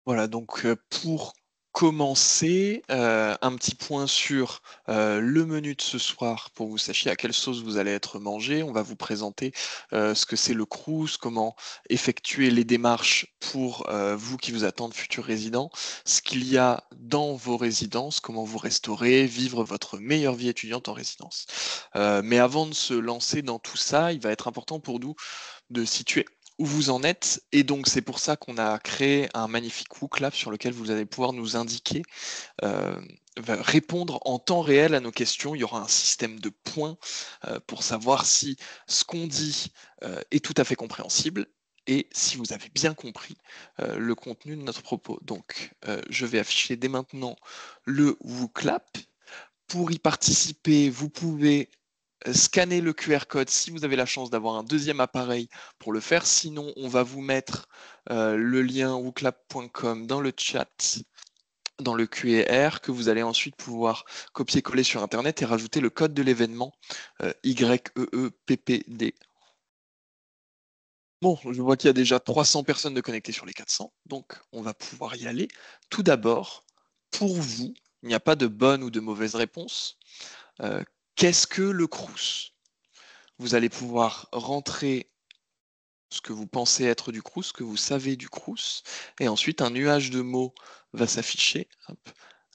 Voilà, donc pour commencer, un petit point sur, le menu de ce soir pour que vous sachiez à quelle sauce vous allez être mangé. On va vous présenter, ce que c'est le Crous, comment effectuer les démarches pour, vous qui vous attendent, futurs résidents, ce qu'il y a dans vos résidences, comment vous restaurer, vivre votre meilleure vie étudiante en résidence. Mais avant de se lancer dans tout ça, il va être important pour nous de situer où vous en êtes. Et donc, c'est pour ça qu'on a créé un magnifique WooClap sur lequel vous allez pouvoir nous indiquer, euh, répondre en temps réel à nos questions. Il y aura un système de points pour savoir si ce qu'on dit est tout à fait compréhensible et si vous avez bien compris le contenu de notre propos. Donc, je vais afficher dès maintenant le WooClap. Pour y participer, vous pouvez scanner le QR code si vous avez la chance d'avoir un deuxième appareil pour le faire. Sinon, on va vous mettre le lien wooclap.com dans le chat, dans le QR, que vous allez ensuite pouvoir copier-coller sur Internet et rajouter le code de l'événement YEEPPD. Bon, je vois qu'il y a déjà 300 personnes de connectées sur les 400, donc on va pouvoir y aller. Tout d'abord, pour vous, il n'y a pas de bonne ou de mauvaise réponse. Qu'est-ce que le Crous? Vous allez pouvoir rentrer ce que vous pensez être du Crous, ce que vous savez du Crous, et ensuite un nuage de mots va s'afficher,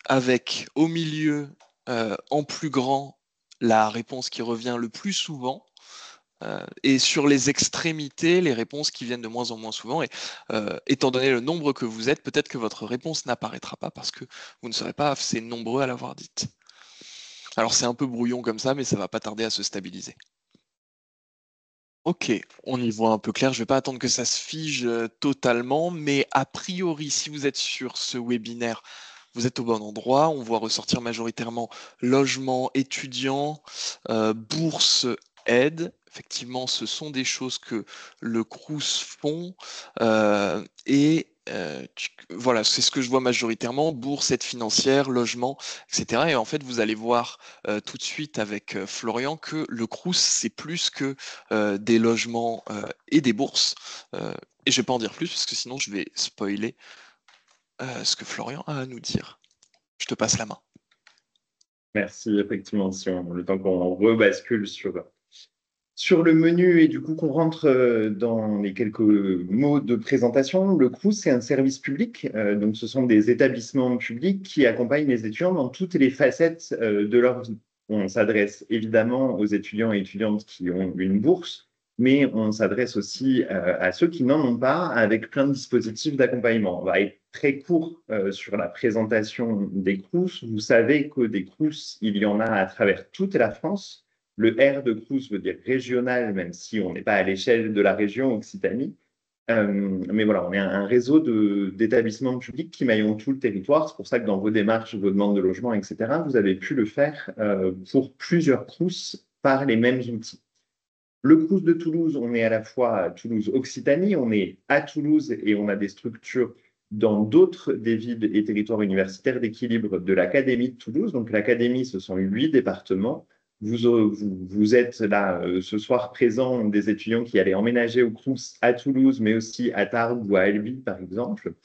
avec au milieu, en plus grand, la réponse qui revient le plus souvent, et sur les extrémités, les réponses qui viennent de moins en moins souvent. Et étant donné le nombre que vous êtes, peut-être que votre réponse n'apparaîtra pas parce que vous ne serez pas assez nombreux à l'avoir dite. Alors c'est un peu brouillon comme ça, mais ça va pas tarder à se stabiliser. Ok, on y voit un peu clair. Je vais pas attendre que ça se fige totalement, mais a priori, si vous êtes sur ce webinaire, vous êtes au bon endroit. On voit ressortir majoritairement logement, étudiant, bourse, aide. Effectivement, ce sont des choses que le Crous font. Voilà, c'est ce que je vois majoritairement, bourse, aide financière, logement, etc. Et en fait, vous allez voir tout de suite avec Florian que le Crous, c'est plus que des logements et des bourses. Et je vais pas en dire plus parce que sinon je vais spoiler ce que Florian a à nous dire. Je te passe la main. Merci, effectivement, si le temps qu'on rebascule sur le menu et du coup qu'on rentre dans les quelques mots de présentation. Le CROUS, c'est un service public, donc ce sont des établissements publics qui accompagnent les étudiants dans toutes les facettes de leur vie. On s'adresse évidemment aux étudiants et étudiantes qui ont une bourse, mais on s'adresse aussi à ceux qui n'en ont pas, avec plein de dispositifs d'accompagnement. On va être très court sur la présentation des CROUS. Vous savez que des CROUS, il y en a à travers toute la France. Le R de Crous veut dire régional, même si on n'est pas à l'échelle de la région Occitanie. Mais voilà, on est un réseau d'établissements publics qui maillont tout le territoire. C'est pour ça que dans vos démarches, vos demandes de logement, etc., vous avez pu le faire pour plusieurs Crous par les mêmes outils. Le Crous de Toulouse, on est à la fois à Toulouse-Occitanie, on est à Toulouse et on a des structures dans d'autres des villes et territoires universitaires d'équilibre de l'Académie de Toulouse. Donc l'Académie, ce sont 8 départements. Vous êtes là ce soir présents des étudiants qui allaient emménager au Crous à Toulouse, mais aussi à Tarbes ou à Albi, par exemple.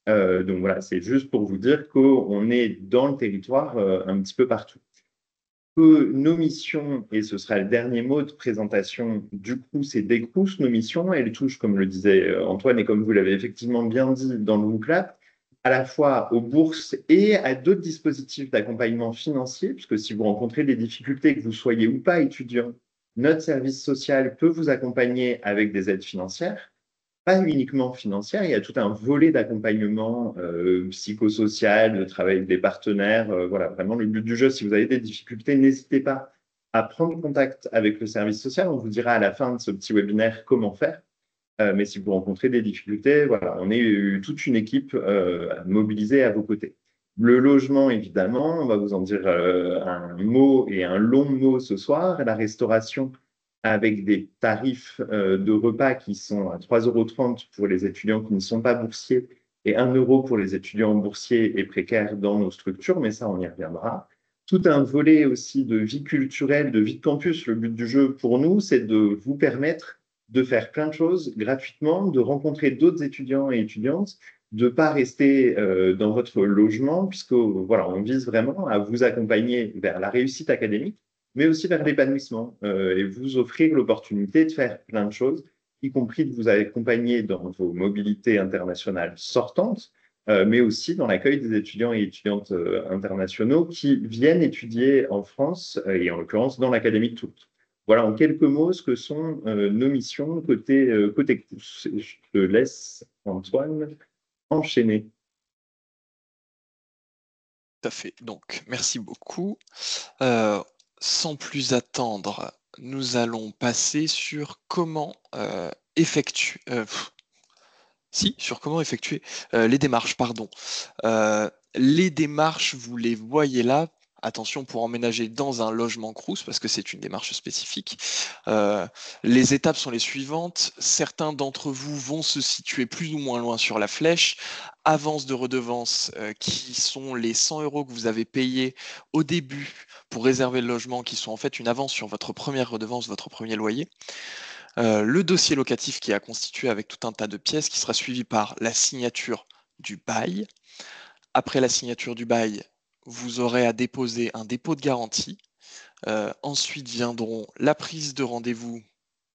Donc voilà, c'est juste pour vous dire qu'on est dans le territoire un petit peu partout. Nos missions, et ce sera le dernier mot de présentation du Crous et des Crous, nos missions, elles touchent, comme le disait Antoine et comme vous l'avez effectivement bien dit dans le WooClap, à la fois aux bourses et à d'autres dispositifs d'accompagnement financier, puisque si vous rencontrez des difficultés, que vous soyez ou pas étudiant, notre service social peut vous accompagner avec des aides financières, pas uniquement financière, il y a tout un volet d'accompagnement psychosocial, de travail avec des partenaires. Voilà, vraiment, le but du jeu, si vous avez des difficultés, n'hésitez pas à prendre contact avec le service social. On vous dira à la fin de ce petit webinaire comment faire. Mais si vous rencontrez des difficultés, voilà, on est toute une équipe mobilisée à vos côtés. Le logement, évidemment, on va vous en dire un mot et un long mot ce soir. La restauration, avec des tarifs de repas qui sont à 3,30 € pour les étudiants qui ne sont pas boursiers et 1 € pour les étudiants boursiers et précaires dans nos structures, mais ça, on y reviendra. Tout un volet aussi de vie culturelle, de vie de campus. Le but du jeu pour nous, c'est de vous permettre de faire plein de choses gratuitement, de rencontrer d'autres étudiants et étudiantes, de ne pas rester dans votre logement, puisque voilà, on vise vraiment à vous accompagner vers la réussite académique, mais aussi vers l'épanouissement et vous offrir l'opportunité de faire plein de choses, y compris de vous accompagner dans vos mobilités internationales sortantes, mais aussi dans l'accueil des étudiants et étudiantes internationaux qui viennent étudier en France et en l'occurrence dans l'Académie de Toulouse. Voilà en quelques mots ce que sont nos missions côté Crous. Je te laisse, Antoine, enchaîner. Tout à fait. Donc, merci beaucoup. Euh, Sans plus attendre, nous allons passer sur comment effectuer. Si, sur comment effectuer les démarches, pardon. Les démarches, vous les voyez là. Attention pour emménager dans un logement Crous, parce que c'est une démarche spécifique. Les étapes sont les suivantes. Certains d'entre vous vont se situer plus ou moins loin sur la flèche. Avance de redevance, qui sont les 100 € que vous avez payés au début pour réserver le logement, qui sont en fait une avance sur votre première redevance, votre premier loyer. Le dossier locatif qui est à constituer avec tout un tas de pièces qui sera suivi par la signature du bail. Après la signature du bail, vous aurez à déposer un dépôt de garantie. Ensuite viendront la prise de rendez-vous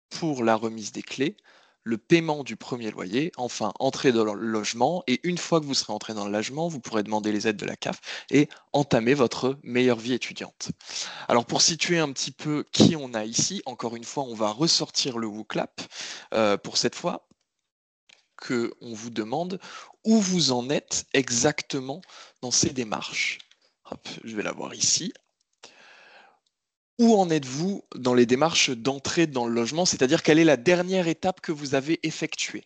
pour la remise des clés, le paiement du premier loyer, enfin entrer dans le logement, et une fois que vous serez entré dans le logement, vous pourrez demander les aides de la CAF et entamer votre meilleure vie étudiante. Alors pour situer un petit peu qui on a ici, encore une fois, on va ressortir le WooClap pour cette fois que on vous demande où vous en êtes exactement dans ces démarches. Hop, je vais la voir ici. Où en êtes-vous dans les démarches d'entrée dans le logement, c'est-à-dire quelle est la dernière étape que vous avez effectuée?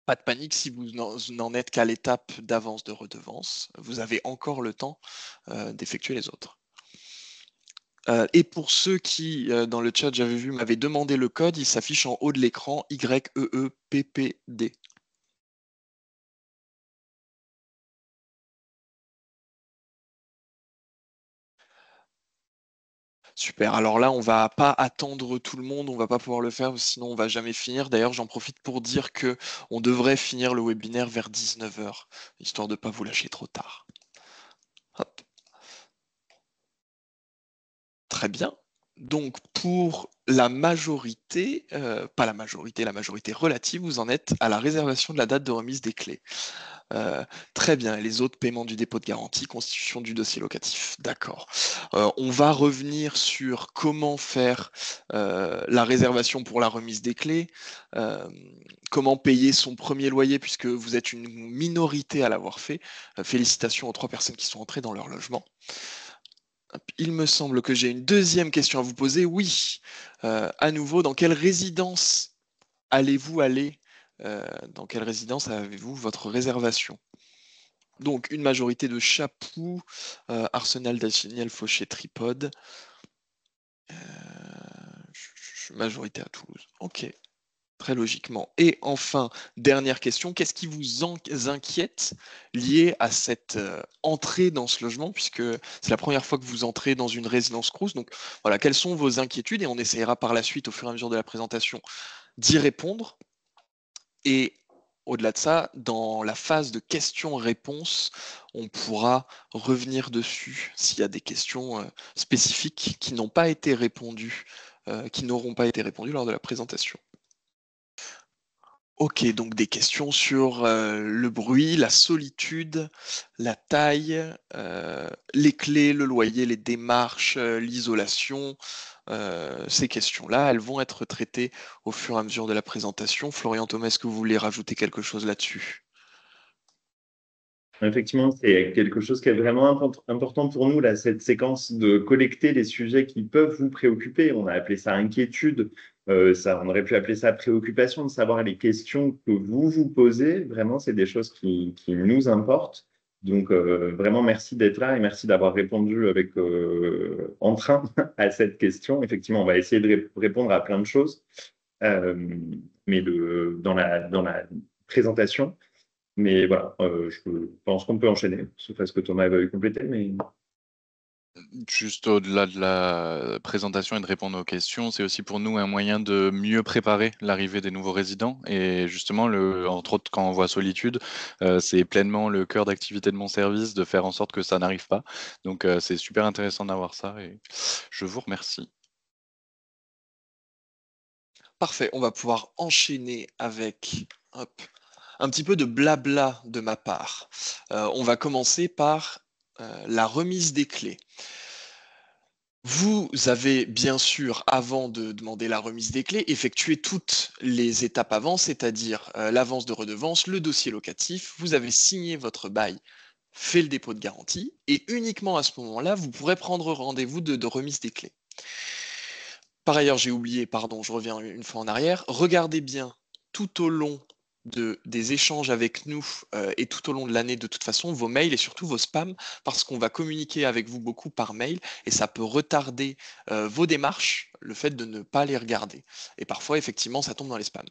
Pas de panique si vous n'en êtes qu'à l'étape d'avance de redevance. Vous avez encore le temps d'effectuer les autres. Et pour ceux qui, dans le chat, j'avais vu, m'avaient demandé le code, il s'affiche en haut de l'écran YEEPPD. Super. Alors là, on va pas attendre tout le monde, on va pas pouvoir le faire, sinon on va jamais finir. D'ailleurs, j'en profite pour dire que on devrait finir le webinaire vers 19 h, histoire de pas vous lâcher trop tard. Hop. Très bien. Donc pour la majorité, pas la majorité relative, vous en êtes à la réservation de la date de remise des clés. Très bien. Et les autres paiements du dépôt de garantie, constitution du dossier locatif. D'accord. On va revenir sur comment faire la réservation pour la remise des clés, comment payer son premier loyer puisque vous êtes une minorité à l'avoir fait. Félicitations aux 3 personnes qui sont entrées dans leur logement. Il me semble que j'ai une deuxième question à vous poser. Oui, à nouveau, dans quelle résidence allez-vous aller? Dans quelle résidence avez-vous votre réservation? Donc, une majorité de Chapoux, Arsenal d'Achiniel, Fauché, Tripode. Majorité à Toulouse. Ok, très logiquement. Et enfin, dernière question, qu'est-ce qui vous inquiète lié à cette entrée dans ce logement, puisque c'est la première fois que vous entrez dans une résidence Crous. Donc voilà, quelles sont vos inquiétudes? Et on essaiera par la suite, au fur et à mesure de la présentation, d'y répondre. Et au-delà de ça, dans la phase de questions-réponses, on pourra revenir dessus s'il y a des questions spécifiques qui n'ont pas été répondues, qui n'auront pas été répondues lors de la présentation. Ok, donc des questions sur le bruit, la solitude, la taille, les clés, le loyer, les démarches, l'isolation. Ces questions-là, elles vont être traitées au fur et à mesure de la présentation. Florian Thomas, est-ce que vous voulez rajouter quelque chose là-dessus? Effectivement, c'est quelque chose qui est vraiment important pour nous, là, cette séquence de collecter les sujets qui peuvent vous préoccuper. On a appelé ça inquiétude, on aurait pu appeler ça préoccupation, de savoir les questions que vous vous posez. Vraiment, c'est des choses qui nous importent. Donc, vraiment, merci d'être là et merci d'avoir répondu avec entrain à cette question. Effectivement, on va essayer de répondre à plein de choses, euh, mais dans la présentation. Mais voilà, je pense qu'on peut enchaîner, sauf à ce que Thomas veuille compléter. Mais Juste au-delà de la présentation et de répondre aux questions, c'est aussi pour nous un moyen de mieux préparer l'arrivée des nouveaux résidents. Et justement, entre autres, quand on voit Solitude, c'est pleinement le cœur d'activité de mon service de faire en sorte que ça n'arrive pas. Donc, c'est super intéressant d'avoir ça et je vous remercie. Parfait, on va pouvoir enchaîner avec hop, un petit peu de blabla de ma part. On va commencer par la remise des clés. Vous avez bien sûr, avant de demander la remise des clés, effectué toutes les étapes avant, c'est-à-dire l'avance de redevance, le dossier locatif, vous avez signé votre bail, fait le dépôt de garantie, et uniquement à ce moment-là, vous pourrez prendre rendez-vous de remise des clés. Par ailleurs, j'ai oublié, pardon, je reviens une fois en arrière, regardez bien tout au long des échanges avec nous et tout au long de l'année de toute façon vos mails et surtout vos spams parce qu'on va communiquer avec vous beaucoup par mail et ça peut retarder vos démarches, le fait de ne pas les regarder. Et parfois, effectivement, ça tombe dans les spams.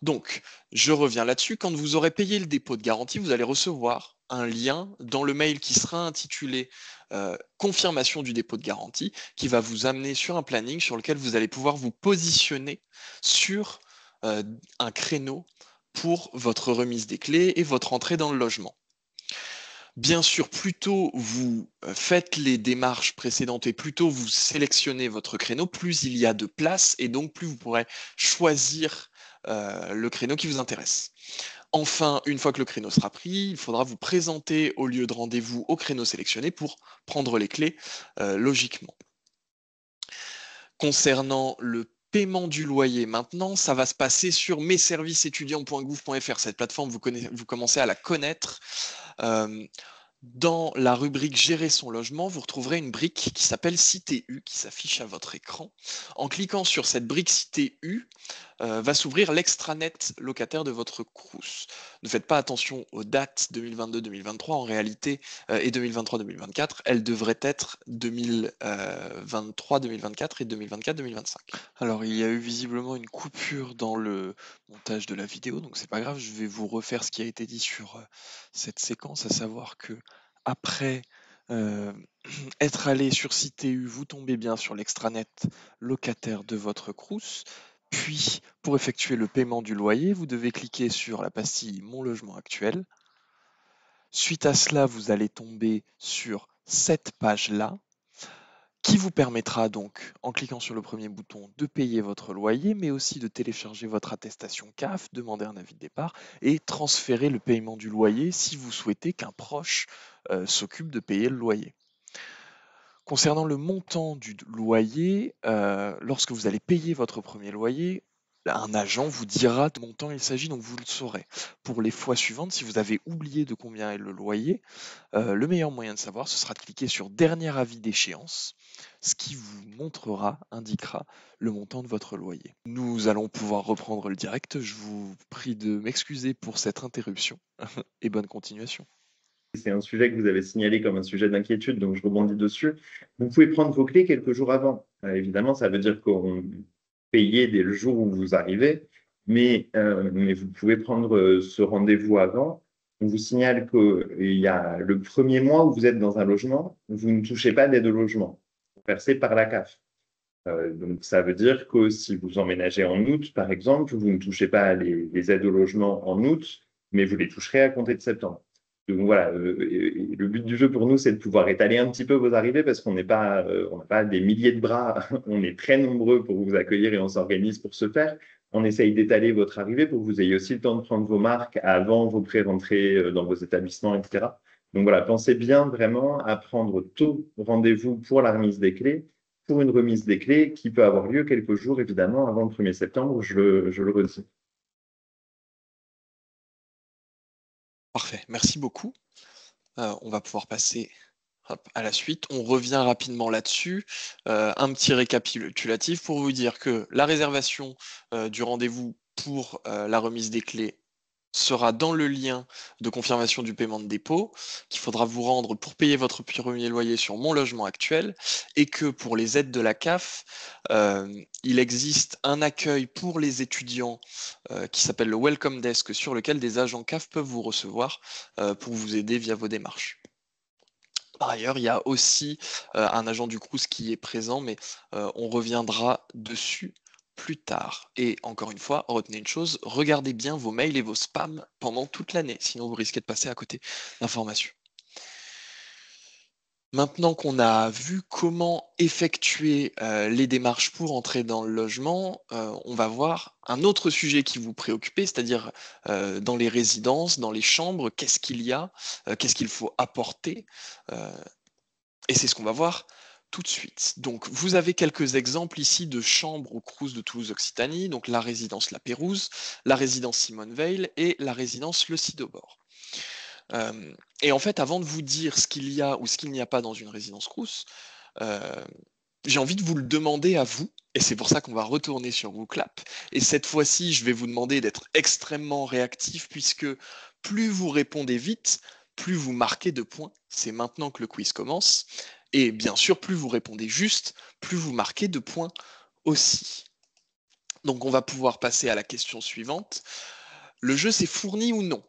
Donc, je reviens là-dessus. Quand vous aurez payé le dépôt de garantie, vous allez recevoir un lien dans le mail qui sera intitulé confirmation du dépôt de garantie qui va vous amener sur un planning sur lequel vous allez pouvoir vous positionner sur un créneau pour votre remise des clés et votre entrée dans le logement. Bien sûr, plus tôt vous faites les démarches précédentes et plus tôt vous sélectionnez votre créneau, plus il y a de place et donc plus vous pourrez choisir le créneau qui vous intéresse. Enfin, une fois que le créneau sera pris, il faudra vous présenter au lieu de rendez-vous au créneau sélectionné pour prendre les clés logiquement. Concernant le paiement du loyer maintenant, ça va se passer sur messervicesétudiants.gouv.fr. Cette plateforme, vous commencez à la connaître. Dans la rubrique Gérer son logement, vous retrouverez une brique qui s'appelle Cité U qui s'affiche à votre écran. En cliquant sur cette brique Cité U, va s'ouvrir l'extranet locataire de votre Crous. Ne faites pas attention aux dates 2022-2023 en réalité et 2023-2024, elles devraient être 2023-2024 et 2024-2025. Alors il y a eu visiblement une coupure dans le montage de la vidéo, donc c'est pas grave, je vais vous refaire ce qui a été dit sur cette séquence, à savoir que après être allé sur CTU, vous tombez bien sur l'extranet locataire de votre Crous. Puis, pour effectuer le paiement du loyer, vous devez cliquer sur la pastille Mon logement actuel. Suite à cela, vous allez tomber sur cette page-là, qui vous permettra donc, en cliquant sur le premier bouton, de payer votre loyer, mais aussi de télécharger votre attestation CAF, demander un avis de départ et transférer le paiement du loyer si vous souhaitez qu'un proche s'occupe de payer le loyer. Concernant le montant du loyer, lorsque vous allez payer votre premier loyer, un agent vous dira de montant il s'agit, donc vous le saurez. Pour les fois suivantes, si vous avez oublié de combien est le loyer, le meilleur moyen de savoir, ce sera de cliquer sur Dernier avis d'échéance, ce qui vous indiquera le montant de votre loyer. Nous allons pouvoir reprendre le direct. Je vous prie de m'excuser pour cette interruption et bonne continuation. C'est un sujet que vous avez signalé comme un sujet d'inquiétude, donc je rebondis dessus. Vous pouvez prendre vos clés quelques jours avant. Évidemment, ça veut dire qu'on payait dès le jour où vous arrivez, mais vous pouvez prendre ce rendez-vous avant. On vous signale qu'il y a le premier mois où vous êtes dans un logement, vous ne touchez pas d'aide au logement, vous versez par la CAF. Donc, ça veut dire que si vous emménagez en août, par exemple, vous ne touchez pas les aides au logement en août, mais vous les toucherez à compter de septembre. Donc voilà, le but du jeu pour nous, c'est de pouvoir étaler un petit peu vos arrivées parce qu'on n'a pas des milliers de bras, on est très nombreux pour vous accueillir et on s'organise pour ce faire. On essaye d'étaler votre arrivée pour que vous ayez aussi le temps de prendre vos marques avant vos pré-rentrées dans vos établissements, etc. Donc voilà, pensez bien vraiment à prendre tôt rendez-vous pour la remise des clés, pour une remise des clés qui peut avoir lieu quelques jours, évidemment, avant le 1er septembre, je le redis. Parfait, merci beaucoup. On va pouvoir passer à la suite. On revient rapidement là-dessus. Un petit récapitulatif pour vous dire que la réservation du rendez-vous pour la remise des clés sera dans le lien de confirmation du paiement de dépôt qu'il faudra vous rendre pour payer votre premier loyer sur Mon logement actuel et que pour les aides de la CAF, il existe un accueil pour les étudiants qui s'appelle le Welcome Desk sur lequel des agents CAF peuvent vous recevoir pour vous aider via vos démarches. Par ailleurs, il y a aussi un agent du Crous qui est présent, mais on reviendra dessus plus tard. Et encore une fois, retenez une chose, regardez bien vos mails et vos spams pendant toute l'année, sinon vous risquez de passer à côté d'informations. Maintenant qu'on a vu comment effectuer les démarches pour entrer dans le logement, on va voir un autre sujet qui vous préoccupe, c'est-à-dire dans les résidences, dans les chambres, qu'est-ce qu'il y a, qu'est-ce qu'il faut apporter. Et c'est ce qu'on va voir tout de suite. Donc, vous avez quelques exemples ici de chambres au Crous de Toulouse-Occitanie, donc la résidence La Pérouse, la résidence Simone Veil et la résidence Le Cidobord. Et en fait, avant de vous dire ce qu'il y a ou ce qu'il n'y a pas dans une résidence Crous, j'ai envie de vous le demander à vous, et c'est pour ça qu'on va retourner sur WooClap. Et cette fois-ci, je vais vous demander d'être extrêmement réactif, puisque plus vous répondez vite, plus vous marquez de points. C'est maintenant que le quiz commence. Et bien sûr, plus vous répondez juste, plus vous marquez de points aussi. Donc on va pouvoir passer à la question suivante. Le jeu s'est fourni ou non?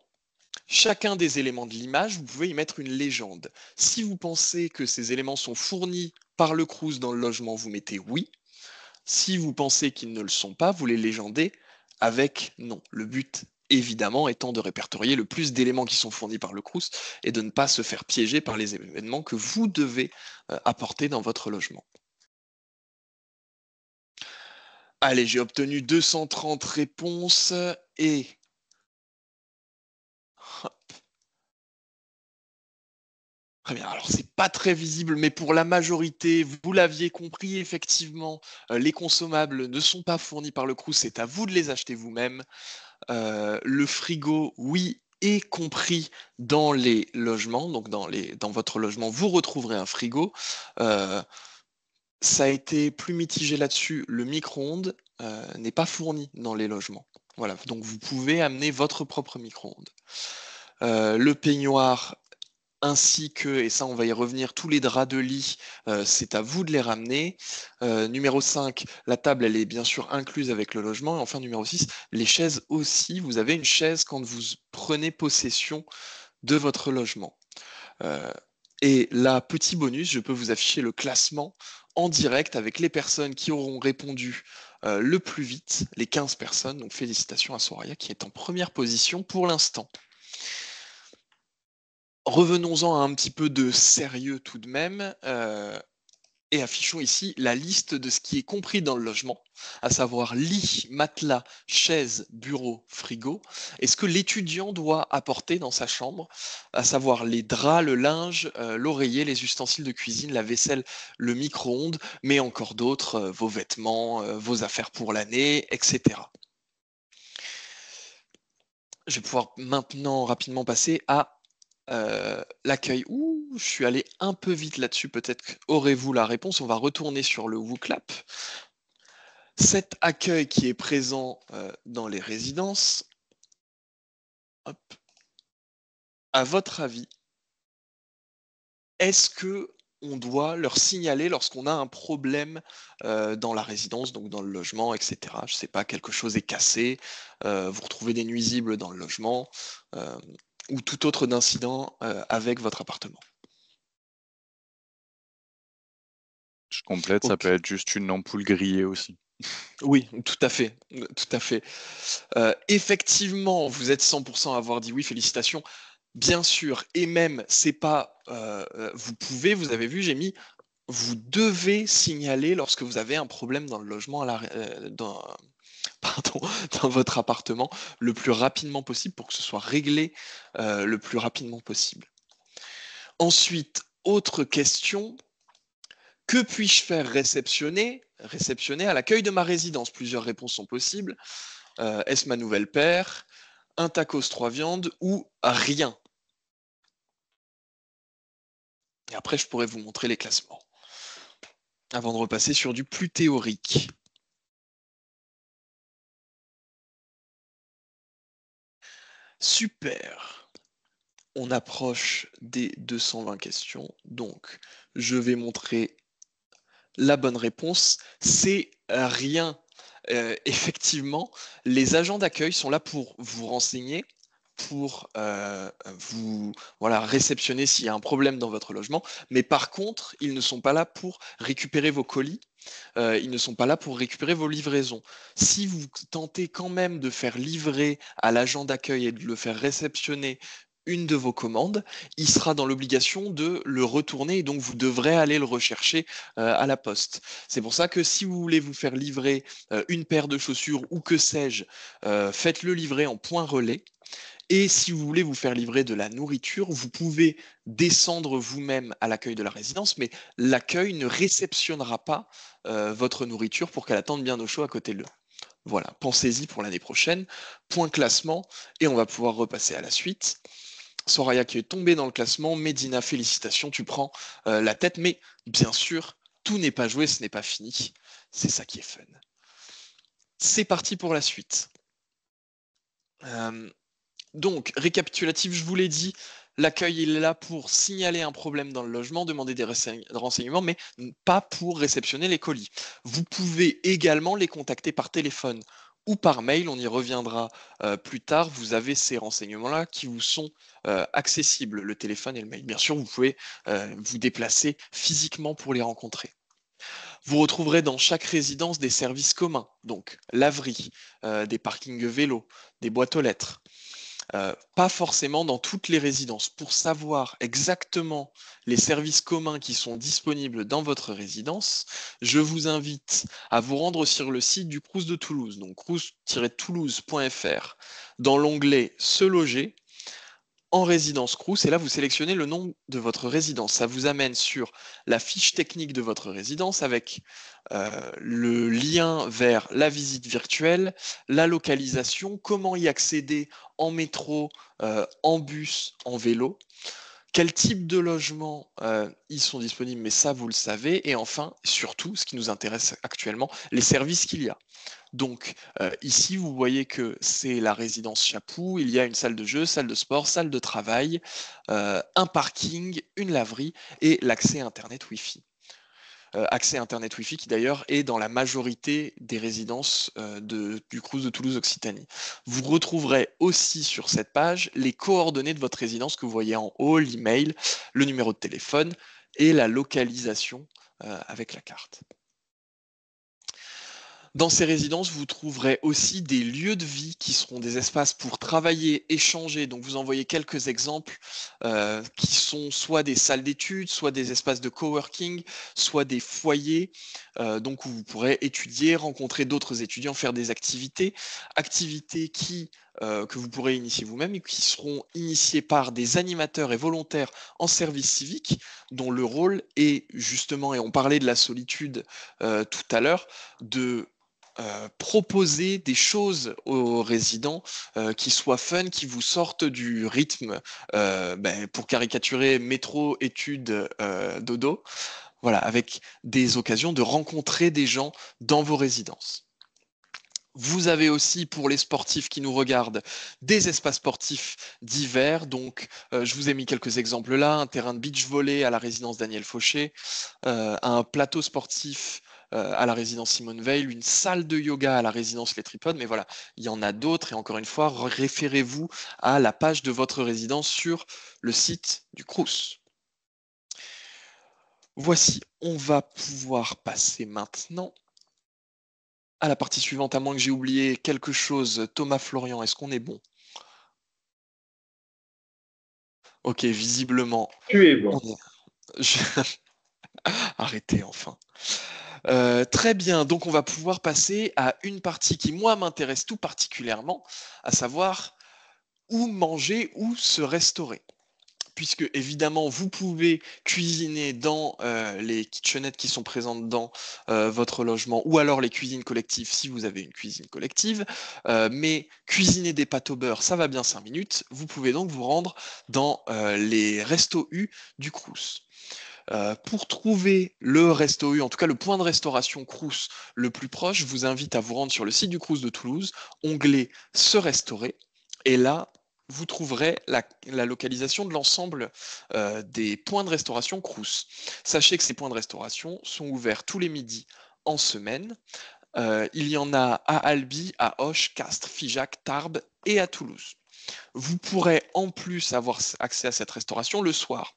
Chacun des éléments de l'image, vous pouvez y mettre une légende. Si vous pensez que ces éléments sont fournis par le Crous dans le logement, vous mettez oui. Si vous pensez qu'ils ne le sont pas, vous les légendez avec non. Le but, évidemment, étant de répertorier le plus d'éléments qui sont fournis par le Crous et de ne pas se faire piéger par les événements que vous devez apporter dans votre logement. Allez, j'ai obtenu 230 réponses et... Très bien, alors c'est pas très visible, mais pour la majorité, vous l'aviez compris, effectivement, les consommables ne sont pas fournis par le Crous, c'est à vous de les acheter vous-même. Le frigo, oui, est compris dans les logements, donc dans votre logement, vous retrouverez un frigo. Ça a été plus mitigé là-dessus, le micro-ondes n'est pas fourni dans les logements. Voilà, donc vous pouvez amener votre propre micro-ondes. Le peignoir, ainsi que, et ça on va y revenir, tous les draps de lit, c'est à vous de les ramener. Numéro 5, la table elle est bien sûr incluse avec le logement. Et enfin numéro 6, les chaises aussi. Vous avez une chaise quand vous prenez possession de votre logement. Et là, petit bonus, je peux vous afficher le classement en direct avec les personnes qui auront répondu le plus vite, les 15 personnes. Donc félicitations à Soraya qui est en première position pour l'instant. Revenons-en à un petit peu de sérieux tout de même, et affichons ici la liste de ce qui est compris dans le logement, à savoir lit, matelas, chaise, bureau, frigo, et ce que l'étudiant doit apporter dans sa chambre, à savoir les draps, le linge, l'oreiller, les ustensiles de cuisine, la vaisselle, le micro-ondes, mais encore d'autres, vos vêtements, vos affaires pour l'année, etc. Je vais pouvoir maintenant rapidement passer à l'accueil. Ouh, je suis allé un peu vite là-dessus. Peut-être aurez-vous la réponse. On va retourner sur le WooClap. Cet accueil qui est présent dans les résidences, hop, à votre avis, est-ce que on doit leur signaler lorsqu'on a un problème dans la résidence, donc dans le logement, etc. Je ne sais pas, quelque chose est cassé, vous retrouvez des nuisibles dans le logement, ou tout autre incident avec votre appartement. Je complète, ça peut Ok. être juste une ampoule grillée aussi. Oui, tout à fait, tout à fait. Effectivement, vous êtes 100% à avoir dit oui, félicitations. Bien sûr, et même, c'est pas, vous pouvez, vous avez vu, j'ai mis, vous devez signaler lorsque vous avez un problème dans le logement, pardon, dans votre appartement, le plus rapidement possible pour que ce soit réglé le plus rapidement possible. Ensuite, autre question, que puis-je faire réceptionner à l'accueil de ma résidence? Plusieurs réponses sont possibles. Est-ce ma nouvelle paire, un tacos 3 viandes ou rien? Et après, je pourrais vous montrer les classements. Avant de repasser sur du plus théorique. Super. On approche des 220 questions. Donc, je vais montrer la bonne réponse. C'est rien. Effectivement, les agents d'accueil sont là pour vous renseigner pour vous réceptionner s'il y a un problème dans votre logement, mais par contre, ils ne sont pas là pour récupérer vos colis, ils ne sont pas là pour récupérer vos livraisons. Si vous tentez quand même de faire livrer à l'agent d'accueil et de le faire réceptionner une de vos commandes, il sera dans l'obligation de le retourner et donc vous devrez aller le rechercher à la poste. C'est pour ça que si vous voulez vous faire livrer une paire de chaussures ou que sais-je, faites-le livrer en point relais. Et si vous voulez vous faire livrer de la nourriture, vous pouvez descendre vous-même à l'accueil de la résidence, mais l'accueil ne réceptionnera pas votre nourriture pour qu'elle attende bien au chaud à côté de l'eux. Voilà, pensez-y pour l'année prochaine. Point classement, et on va pouvoir repasser à la suite. Soraya qui est tombée dans le classement. Medina, félicitations, tu prends la tête, mais bien sûr, tout n'est pas joué, ce n'est pas fini. C'est ça qui est fun. C'est parti pour la suite. Donc, récapitulatif, je vous l'ai dit, l'accueil il est là pour signaler un problème dans le logement, demander des renseignements, mais pas pour réceptionner les colis. Vous pouvez également les contacter par téléphone ou par mail, on y reviendra plus tard. Vous avez ces renseignements-là qui vous sont accessibles, le téléphone et le mail. Bien sûr, vous pouvez vous déplacer physiquement pour les rencontrer. Vous retrouverez dans chaque résidence des services communs, donc laverie, des parkings vélos, des boîtes aux lettres. Pas forcément dans toutes les résidences. Pour savoir exactement les services communs qui sont disponibles dans votre résidence, je vous invite à vous rendre sur le site du Crous de Toulouse, donc crous-toulouse.fr, dans l'onglet « Se loger », en résidence Crous, et là vous sélectionnez le nom de votre résidence. Ça vous amène sur la fiche technique de votre résidence avec le lien vers la visite virtuelle, la localisation, comment y accéder en métro, en bus, en vélo, quel type de logement ils sont disponibles, mais ça vous le savez, et enfin, surtout, ce qui nous intéresse actuellement, les services qu'il y a. Donc ici, vous voyez que c'est la résidence Chapou, il y a une salle de jeu, salle de sport, salle de travail, un parking, une laverie et l'accès Internet Wi-Fi. Accès Internet Wi-Fi qui d'ailleurs est dans la majorité des résidences du Crous de Toulouse Occitanie. Vous retrouverez aussi sur cette page les coordonnées de votre résidence que vous voyez en haut, l'email, le numéro de téléphone et la localisation avec la carte. Dans ces résidences, vous trouverez aussi des lieux de vie qui seront des espaces pour travailler, échanger. Donc vous en voyez quelques exemples qui sont soit des salles d'études, soit des espaces de coworking, soit des foyers donc où vous pourrez étudier, rencontrer d'autres étudiants, faire des activités que vous pourrez initier vous-même et qui seront initiées par des animateurs et volontaires en service civique dont le rôle est justement, et on parlait de la solitude tout à l'heure, de proposer des choses aux résidents qui soient fun, qui vous sortent du rythme, pour caricaturer métro, études, dodo, voilà, avec des occasions de rencontrer des gens dans vos résidences. Vous avez aussi, pour les sportifs qui nous regardent, des espaces sportifs divers. Donc, je vous ai mis quelques exemples là. Un terrain de beach volley à la résidence Daniel Fauché, un plateau sportif à la résidence Simone Veil, une salle de yoga à la résidence Les Tripodes. Mais voilà, il y en a d'autres. Et encore une fois, référez-vous à la page de votre résidence sur le site du Crous. Voici, on va pouvoir passer maintenant à la partie suivante, à moins que j'ai oublié quelque chose. Thomas Florian, est-ce qu'on est bon? Ok, visiblement. Tu es bon. Arrêtez enfin. Très bien, donc on va pouvoir passer à une partie qui, moi, m'intéresse tout particulièrement, à savoir où manger, où se restaurer. Puisque évidemment vous pouvez cuisiner dans les kitchenettes qui sont présentes dans votre logement ou alors les cuisines collectives si vous avez une cuisine collective, mais cuisiner des pâtes au beurre ça va bien 5 minutes, vous pouvez donc vous rendre dans les restos U du Crous. Pour trouver le resto U, en tout cas le point de restauration Crous le plus proche, je vous invite à vous rendre sur le site du Crous de Toulouse, onglet Se restaurer, et là vous trouverez la localisation de l'ensemble des points de restauration Crous. Sachez que ces points de restauration sont ouverts tous les midis en semaine. Il y en a à Albi, à Auch, Castres, Figeac, Tarbes et à Toulouse. Vous pourrez en plus avoir accès à cette restauration le soir.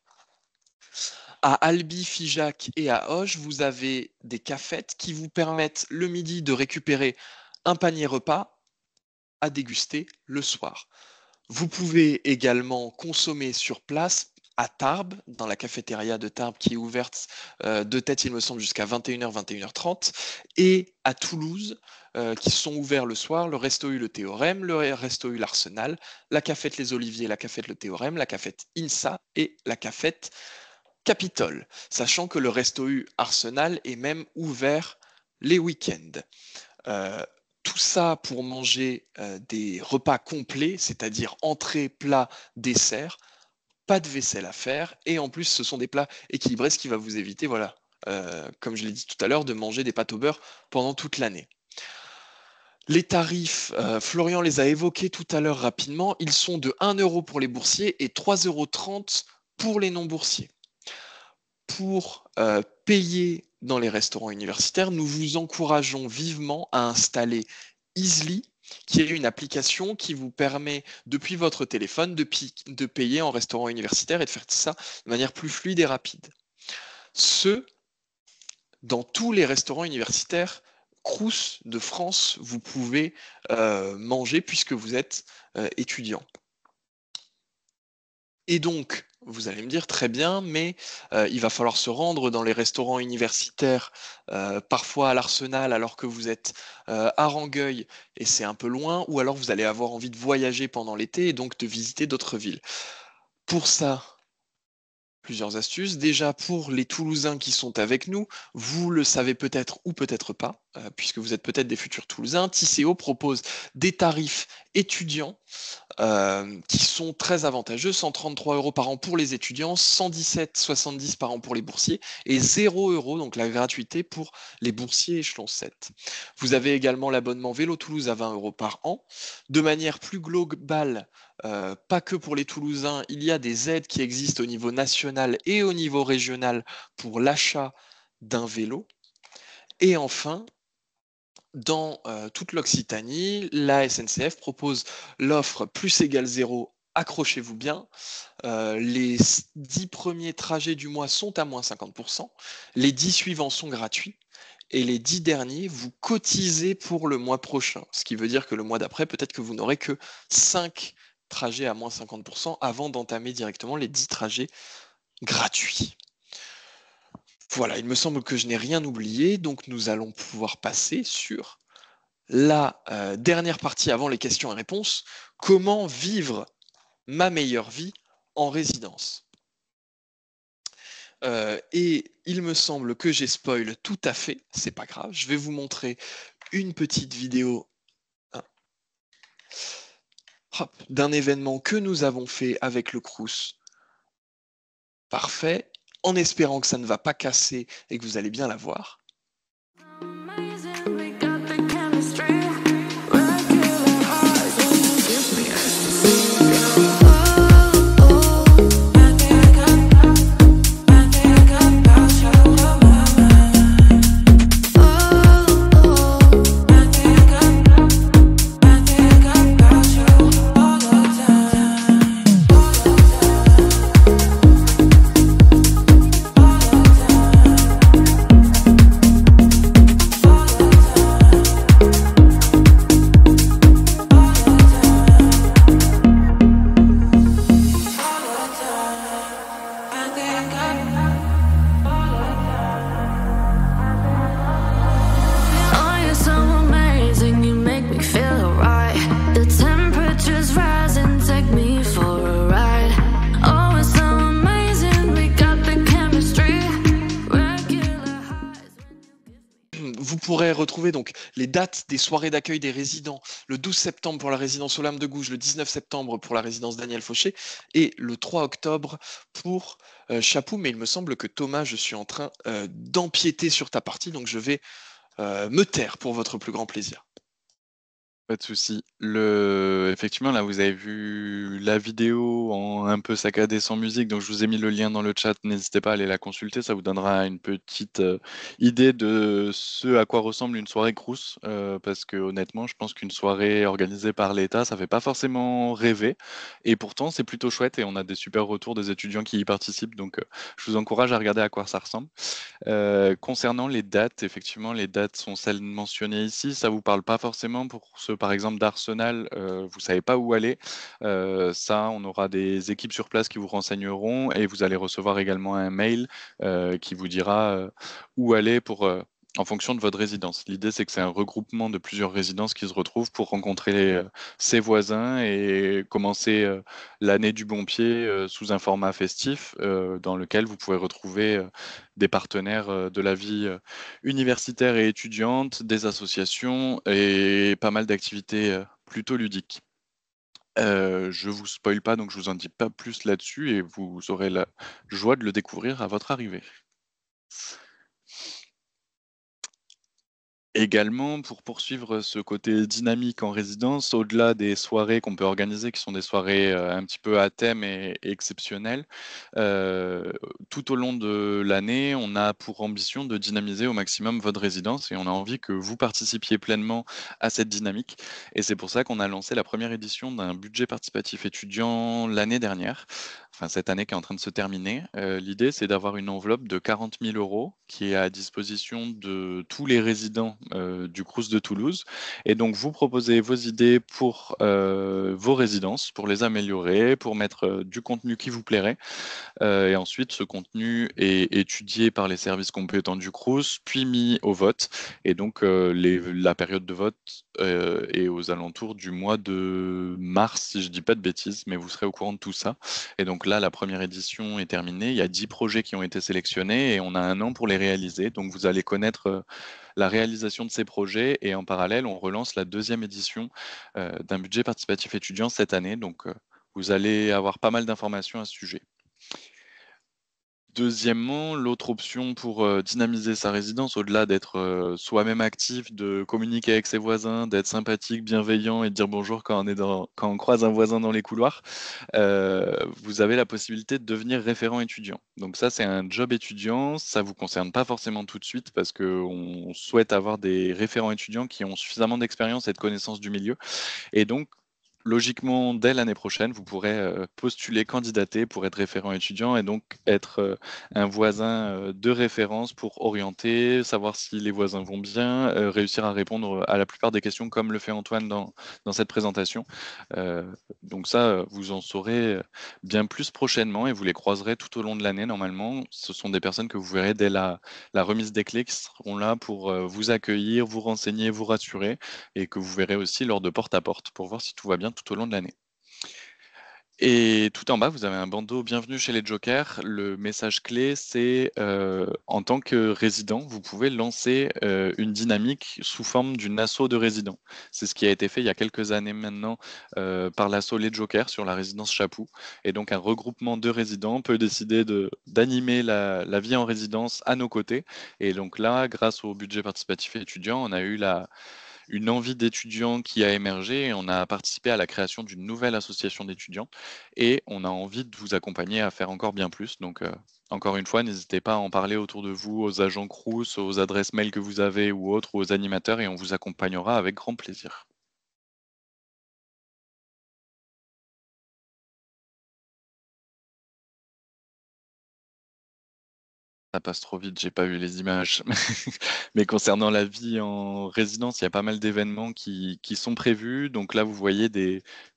À Albi, Figeac et à Auch, vous avez des cafettes qui vous permettent le midi de récupérer un panier repas à déguster le soir. Vous pouvez également consommer sur place à Tarbes, dans la cafétéria de Tarbes qui est ouverte de tête, il me semble, jusqu'à 21h, 21h30, et à Toulouse, qui sont ouverts le soir, le Resto U Le Théorème, le Resto U l'Arsenal, la cafette Les Oliviers, la cafette Le Théorème, la cafette INSA et la cafette Capitole, sachant que le Resto U Arsenal est même ouvert les week-ends. Tout ça pour manger des repas complets, c'est-à-dire entrée, plat, dessert, pas de vaisselle à faire, et en plus ce sont des plats équilibrés, ce qui va vous éviter, voilà, comme je l'ai dit tout à l'heure, de manger des pâtes au beurre pendant toute l'année. Les tarifs, Florian les a évoqués tout à l'heure rapidement, ils sont de 1 € pour les boursiers et 3,30 € pour les non-boursiers. Pour payer dans les restaurants universitaires, nous vous encourageons vivement à installer Easly, qui est une application qui vous permet, depuis votre téléphone, de payer en restaurant universitaire et de faire ça de manière plus fluide et rapide. Ce, dans tous les restaurants universitaires Crous de France, vous pouvez manger puisque vous êtes étudiant. Et donc, vous allez me dire, très bien, mais il va falloir se rendre dans les restaurants universitaires, parfois à l'Arsenal, alors que vous êtes à Rangueil et c'est un peu loin, ou alors vous allez avoir envie de voyager pendant l'été et donc de visiter d'autres villes. Pour ça, plusieurs astuces. Déjà, pour les Toulousains qui sont avec nous, vous le savez peut-être ou peut-être pas, puisque vous êtes peut-être des futurs Toulousains, Tisséo propose des tarifs étudiants qui sont très avantageux, 133 € par an pour les étudiants, 117,70 € par an pour les boursiers et 0 €, donc la gratuité pour les boursiers échelon 7. Vous avez également l'abonnement Vélo Toulouse à 20 € par an. De manière plus globale, pas que pour les Toulousains, il y a des aides qui existent au niveau national et au niveau régional pour l'achat d'un vélo. Et enfin, dans toute l'Occitanie, la SNCF propose l'offre plus égale 0, accrochez-vous bien. Les 10 premiers trajets du mois sont à moins 50%, les 10 suivants sont gratuits, et les 10 derniers, vous cotisez pour le mois prochain. Ce qui veut dire que le mois d'après, peut-être que vous n'aurez que 5 trajets à moins 50% avant d'entamer directement les 10 trajets gratuits. Voilà, il me semble que je n'ai rien oublié, donc nous allons pouvoir passer sur la dernière partie avant les questions et réponses. Comment vivre ma meilleure vie en résidence? Et il me semble que j'ai spoil tout à fait, c'est pas grave, je vais vous montrer une petite vidéo d'un événement que nous avons fait avec le Crous. Parfait, en espérant que ça ne va pas casser et que vous allez bien la voir. Vous pourrez retrouver donc les dates des soirées d'accueil des résidents, le 12 septembre pour la résidence Olympe de Gouges, le 19 septembre pour la résidence Daniel Fauché et le 3 octobre pour Chapou. Mais il me semble que Thomas, je suis en train d'empiéter sur ta partie, donc je vais me taire pour votre plus grand plaisir. Pas de souci. Effectivement, là, vous avez vu la vidéo en un peu saccadée sans musique, donc je vous ai mis le lien dans le chat. N'hésitez pas à aller la consulter, ça vous donnera une petite idée de ce à quoi ressemble une soirée Crous, parce que honnêtement, je pense qu'une soirée organisée par l'État, ça fait pas forcément rêver, et pourtant c'est plutôt chouette et on a des super retours des étudiants qui y participent, donc je vous encourage à regarder à quoi ça ressemble. Concernant les dates, effectivement, les dates sont celles mentionnées ici. Ça vous parle pas forcément pour ceux, par exemple, d'Arsenal, vous savez pas où aller. Ça, on aura des équipes sur place qui vous renseigneront et vous allez recevoir également un mail qui vous dira où aller en fonction de votre résidence. L'idée, c'est que c'est un regroupement de plusieurs résidences qui se retrouvent pour rencontrer ses voisins et commencer l'année du bon pied sous un format festif dans lequel vous pouvez retrouver des partenaires de la vie universitaire et étudiante, des associations et pas mal d'activités plutôt ludiques. Je vous spoil pas, donc je vous en dis pas plus là-dessus et vous aurez la joie de le découvrir à votre arrivée. Également, pour poursuivre ce côté dynamique en résidence, au-delà des soirées qu'on peut organiser, qui sont des soirées un petit peu à thème et exceptionnelles, tout au long de l'année, on a pour ambition de dynamiser au maximum votre résidence et on a envie que vous participiez pleinement à cette dynamique. Et c'est pour ça qu'on a lancé la première édition d'un budget participatif étudiant l'année dernière, enfin cette année qui est en train de se terminer. L'idée, c'est d'avoir une enveloppe de 40 000 euros qui est à disposition de tous les résidents du Crous de Toulouse. Et donc, vous proposez vos idées pour vos résidences, pour les améliorer, pour mettre du contenu qui vous plairait. Et ensuite, ce contenu est étudié par les services compétents du Crous, puis mis au vote. Et donc, la période de vote est aux alentours du mois de mars, si je ne dis pas de bêtises, mais vous serez au courant de tout ça. Et donc là, la première édition est terminée. Il y a 10 projets qui ont été sélectionnés et on a un an pour les réaliser. Donc, vous allez connaître la réalisation de ces projets et en parallèle, on relance la deuxième édition d'un budget participatif étudiant cette année. Donc, vous allez avoir pas mal d'informations à ce sujet. Deuxièmement, l'autre option pour dynamiser sa résidence, au-delà d'être soi-même actif, de communiquer avec ses voisins, d'être sympathique, bienveillant et de dire bonjour quand on croise un voisin dans les couloirs, vous avez la possibilité de devenir référent étudiant. Donc ça, c'est un job étudiant, ça vous concerne pas forcément tout de suite parce qu'on souhaite avoir des référents étudiants qui ont suffisamment d'expérience et de connaissances du milieu. Et donc, logiquement, dès l'année prochaine, vous pourrez postuler, candidater pour être référent étudiant et donc être un voisin de référence pour orienter, savoir si les voisins vont bien, réussir à répondre à la plupart des questions comme le fait Antoine dans cette présentation. Euh, donc ça, vous en saurez bien plus prochainement et vous les croiserez tout au long de l'année normalement. Ce sont des personnes que vous verrez dès la remise des clés qui seront là pour vous accueillir, vous renseigner, vous rassurer et que vous verrez aussi lors de porte-à-porte pour voir si tout va bien tout au long de l'année. Et tout en bas, vous avez un bandeau Bienvenue chez les Jokers. Le message clé, c'est en tant que résident, vous pouvez lancer une dynamique sous forme d'une asso de résidents. C'est ce qui a été fait il y a quelques années maintenant par l'asso Les Jokers sur la résidence Chapoux. Et donc, un regroupement de résidents peut décider d'animer la vie en résidence à nos côtés. Et donc là, grâce au budget participatif étudiant, on a eu une envie d'étudiants qui a émergé et on a participé à la création d'une nouvelle association d'étudiants et on a envie de vous accompagner à faire encore bien plus. Donc, encore une fois, n'hésitez pas à en parler autour de vous, aux agents Crous, aux adresses mail que vous avez ou autres, ou aux animateurs et on vous accompagnera avec grand plaisir. Ça passe trop vite, j'ai pas vu les images. Mais concernant la vie en résidence, il y a pas mal d'événements qui sont prévus. Donc là, vous voyez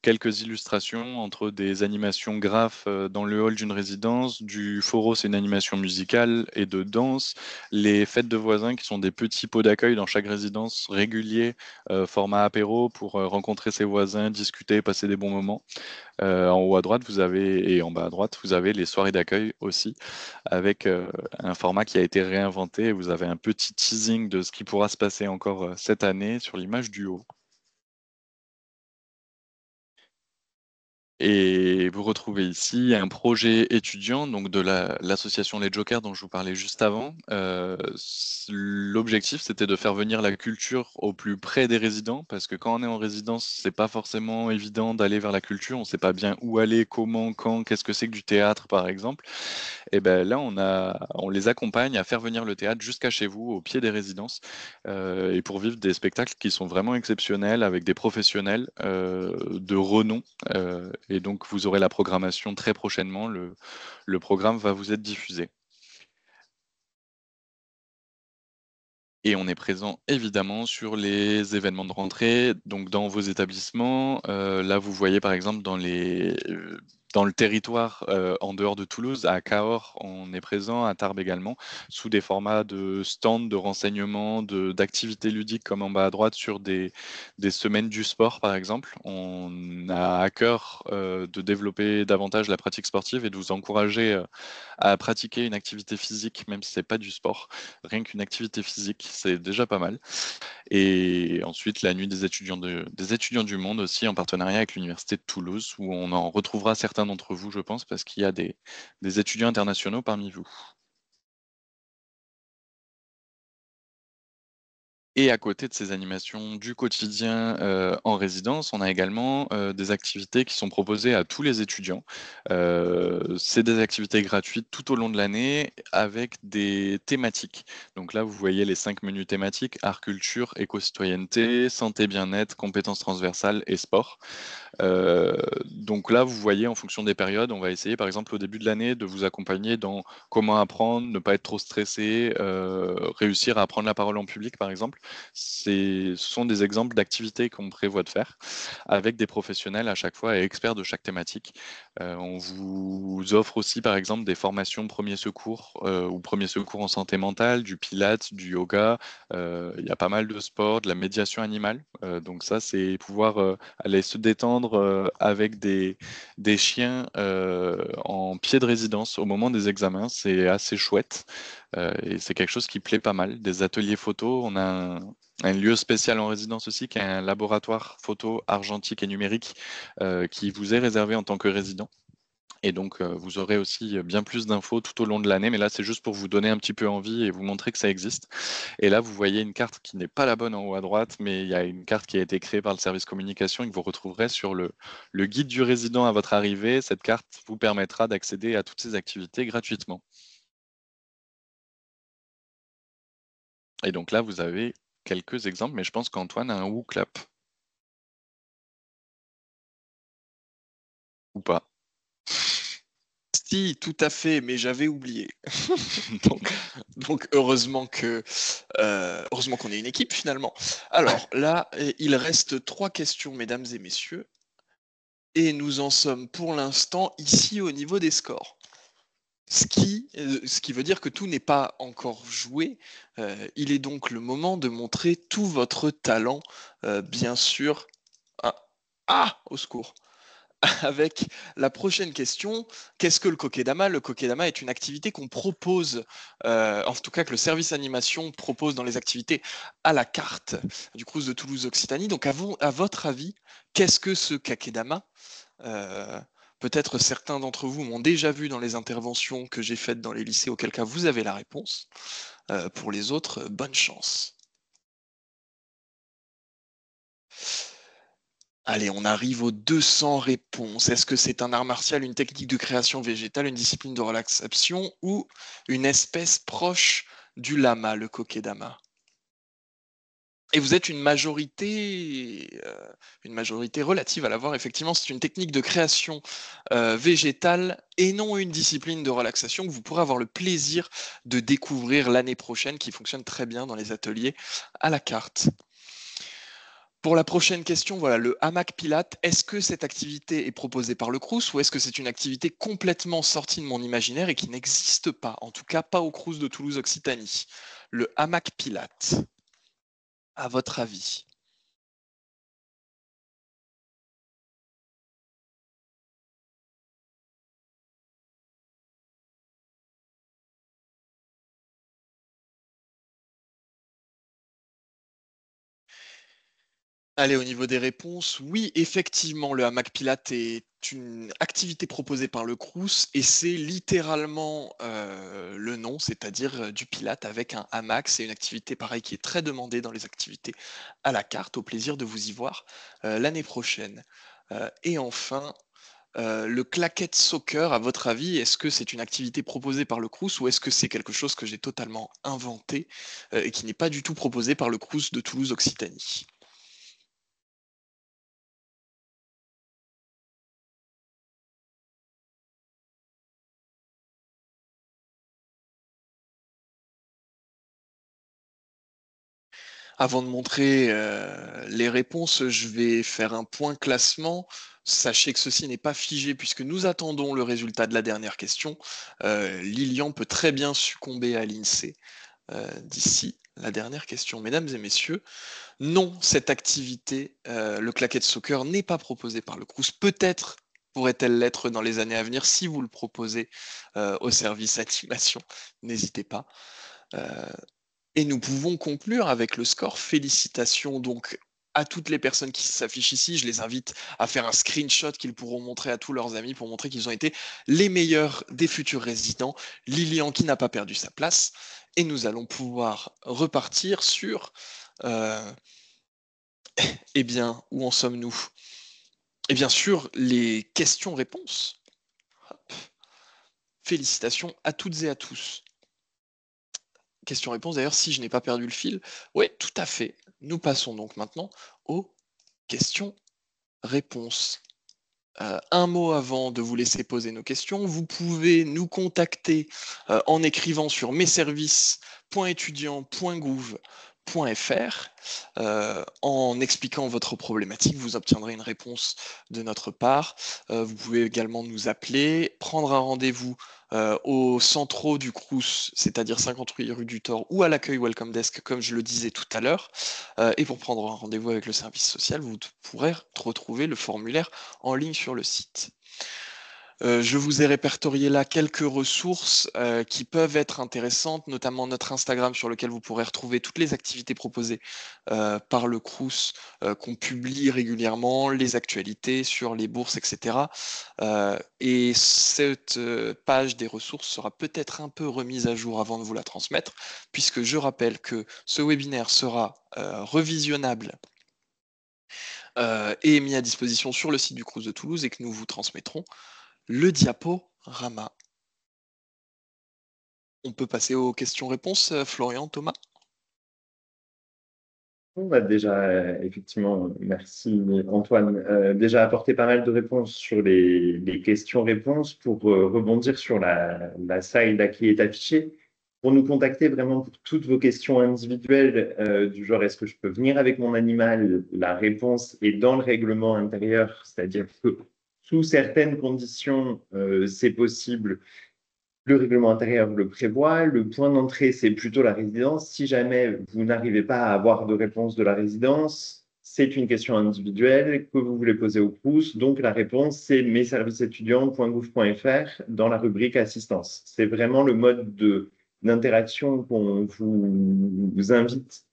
quelques illustrations entre des animations graphes dans le hall d'une résidence, du foro, c'est une animation musicale et de danse, les fêtes de voisins qui sont des petits pots d'accueil dans chaque résidence réguliers, format apéro pour rencontrer ses voisins, discuter, passer des bons moments. En haut à droite, vous avez, et en bas à droite, vous avez les soirées d'accueil aussi, avec un format qui a été réinventé. Et vous avez un petit teasing de ce qui pourra se passer encore cette année sur l'image du haut. Et vous retrouvez ici un projet étudiant donc de l'association Les Jokers dont je vous parlais juste avant. L'objectif, c'était de faire venir la culture au plus près des résidents, parce que quand on est en résidence, c'est pas forcément évident d'aller vers la culture. On sait pas bien où aller, comment, quand, qu'est-ce que c'est que du théâtre, par exemple. Et ben là, on les accompagne à faire venir le théâtre jusqu'à chez vous, au pied des résidences, et pour vivre des spectacles qui sont vraiment exceptionnels avec des professionnels de renom. Et donc, vous aurez la programmation très prochainement. Le programme va vous être diffusé. Et on est présent évidemment sur les événements de rentrée, donc dans vos établissements. Là, vous voyez par exemple dans le territoire en dehors de Toulouse, à Cahors, on est présent, à Tarbes également, sous des formats de stands, de renseignements, d'activités ludiques comme en bas à droite sur des semaines du sport par exemple. On a à cœur de développer davantage la pratique sportive et de vous encourager à pratiquer une activité physique, même si c'est pas du sport. Rien qu'une activité physique, c'est déjà pas mal. Et ensuite, la nuit des étudiants du monde aussi, en partenariat avec l'Université de Toulouse, où on en retrouvera certains d'entre vous, je pense, parce qu'il y a des étudiants internationaux parmi vous. Et à côté de ces animations du quotidien en résidence, on a également des activités qui sont proposées à tous les étudiants. C'est des activités gratuites tout au long de l'année avec des thématiques. Donc là, vous voyez les 5 menus thématiques: art, culture, éco-citoyenneté, santé, bien-être, compétences transversales et sport. Donc là, vous voyez, en fonction des périodes, on va essayer, par exemple, au début de l'année, de vous accompagner dans comment apprendre, ne pas être trop stressé, réussir à prendre la parole en public, par exemple. Ce sont des exemples d'activités qu'on prévoit de faire avec des professionnels à chaque fois et experts de chaque thématique. On vous offre aussi, par exemple, des formations premiers secours ou premiers secours en santé mentale, du pilates, du yoga. Il y a pas mal de sports, de la médiation animale. Donc ça, c'est pouvoir aller se détendre avec des chiens en pied de résidence au moment des examens. C'est assez chouette et c'est quelque chose qui plaît pas mal. Des ateliers photo, on a un lieu spécial en résidence aussi, qui est un laboratoire photo argentique et numérique qui vous est réservé en tant que résident. Et donc, vous aurez aussi bien plus d'infos tout au long de l'année, mais là, c'est juste pour vous donner un petit peu envie et vous montrer que ça existe. Et là, vous voyez une carte qui n'est pas la bonne en haut à droite, mais il y a une carte qui a été créée par le service communication et que vous retrouverez sur le guide du résident à votre arrivée. Cette carte vous permettra d'accéder à toutes ces activités gratuitement. Et donc là, vous avez quelques exemples, mais je pense qu'Antoine a un WooClap ou pas. Si, tout à fait, mais j'avais oublié. Donc, donc heureusement qu'on est une équipe finalement. Alors là, il reste 3 questions, mesdames et messieurs, et nous en sommes pour l'instant ici au niveau des scores. Ce qui veut dire que tout n'est pas encore joué. Il est donc le moment de montrer tout votre talent, bien sûr. Ah, ah, au secours. Avec la prochaine question, qu'est-ce que le kokedama? Le kokedama est une activité qu'on propose, en tout cas que le service animation propose dans les activités à la carte du Crous de Toulouse Occitanie. Donc à votre avis, qu'est-ce que ce kakedama? Euh, Peut-être certains d'entre vous m'ont déjà vu dans les interventions que j'ai faites dans les lycées, auquel cas vous avez la réponse. Pour les autres, bonne chance. Allez, on arrive aux 200 réponses. Est-ce que c'est un art martial, une technique de création végétale, une discipline de relaxation ou une espèce proche du lama, le kokedama? Et vous êtes une majorité relative à l'avoir. Effectivement, c'est une technique de création végétale et non une discipline de relaxation que vous pourrez avoir le plaisir de découvrir l'année prochaine, qui fonctionne très bien dans les ateliers à la carte. Pour la prochaine question, voilà, le hamac pilate, est-ce que cette activité est proposée par le Crous ou est-ce que c'est une activité complètement sortie de mon imaginaire et qui n'existe pas, en tout cas pas au Crous de Toulouse Occitanie? Le hamac pilate, à votre avis? Allez, au niveau des réponses, oui, effectivement, le hamac Pilate est une activité proposée par le Crous et c'est littéralement le nom, c'est-à-dire du Pilate avec un hamac. C'est une activité pareil qui est très demandée dans les activités à la carte. Au plaisir de vous y voir l'année prochaine. Et enfin, le claquette soccer, à votre avis, est-ce que c'est une activité proposée par le Crous ou est-ce que c'est quelque chose que j'ai totalement inventé et qui n'est pas du tout proposé par le Crous de Toulouse-Occitanie? Avant de montrer les réponses, je vais faire un point classement. Sachez que ceci n'est pas figé puisque nous attendons le résultat de la dernière question. Lilian peut très bien succomber à l'INSEE d'ici la dernière question. Mesdames et messieurs, non, cette activité, le claquette soccer, n'est pas proposée par le Crous. Peut-être pourrait-elle l'être dans les années à venir si vous le proposez au service animation. N'hésitez pas. Et nous pouvons conclure avec le score. Félicitations donc à toutes les personnes qui s'affichent ici. Je les invite à faire un screenshot qu'ils pourront montrer à tous leurs amis pour montrer qu'ils ont été les meilleurs des futurs résidents. Lilian qui n'a pas perdu sa place. Et nous allons pouvoir repartir sur... eh bien, où en sommes-nous? Et bien sûr, les questions-réponses. Félicitations à toutes et à tous. Question-réponse, d'ailleurs, si je n'ai pas perdu le fil. Oui, tout à fait. Nous passons donc maintenant aux questions-réponses. Un mot avant de vous laisser poser nos questions. Vous pouvez nous contacter en écrivant sur messervices.étudiants.gouv.fr en expliquant votre problématique. Vous obtiendrez une réponse de notre part. Vous pouvez également nous appeler, prendre un rendez-vous au centraux du Crous, c'est-à-dire 58 rue du Thor, ou à l'accueil Welcome Desk, comme je le disais tout à l'heure. Et pour prendre un rendez-vous avec le service social, vous pourrez retrouver le formulaire en ligne sur le site. Je vous ai répertorié là quelques ressources qui peuvent être intéressantes, notamment notre Instagram sur lequel vous pourrez retrouver toutes les activités proposées par le Crous qu'on publie régulièrement, les actualités sur les bourses, etc. Et cette page des ressources sera peut-être un peu remise à jour avant de vous la transmettre, puisque je rappelle que ce webinaire sera revisionnable et mis à disposition sur le site du Crous de Toulouse et que nous vous transmettrons le diaporama. On peut passer aux questions-réponses, Florian, Thomas? On va déjà, effectivement, merci Antoine, déjà apporté pas mal de réponses sur les questions-réponses pour rebondir sur la slide là qui est affichée. Pour nous contacter vraiment pour toutes vos questions individuelles du genre est-ce que je peux venir avec mon animal? La réponse est dans le règlement intérieur, c'est-à-dire que sous certaines conditions, c'est possible. Le règlement intérieur le prévoit. Le point d'entrée, c'est plutôt la résidence. Si jamais vous n'arrivez pas à avoir de réponse de la résidence, c'est une question individuelle que vous voulez poser au Crous. Donc, la réponse, c'est messervicesétudiants.gouv.fr dans la rubrique assistance. C'est vraiment le mode d'interaction qu'on vous invite